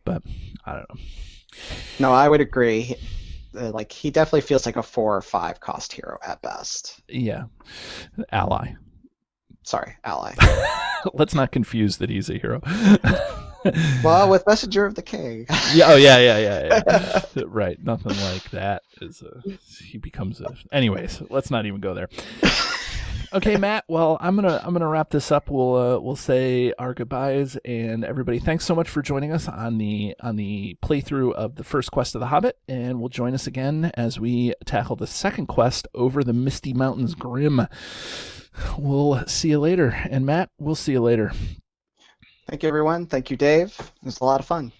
But I don't know. No, I would agree. like he definitely feels like a 4 or 5 cost hero at best. Yeah, ally. Sorry, ally. Let's not confuse that he's a hero. Well, with Messenger of the King. Yeah. Oh, yeah. Right. Nothing like that he becomes a. Anyways, let's not even go there. Okay, Matt. Well, I'm gonna wrap this up. We'll say our goodbyes, and everybody, thanks so much for joining us on the playthrough of the first quest of the Hobbit, and we'll join us again as we tackle the second quest over the Misty Mountains Grim. We'll see you later, and Matt, we'll see you later. Thank you, everyone. Thank you, Dave. It was a lot of fun.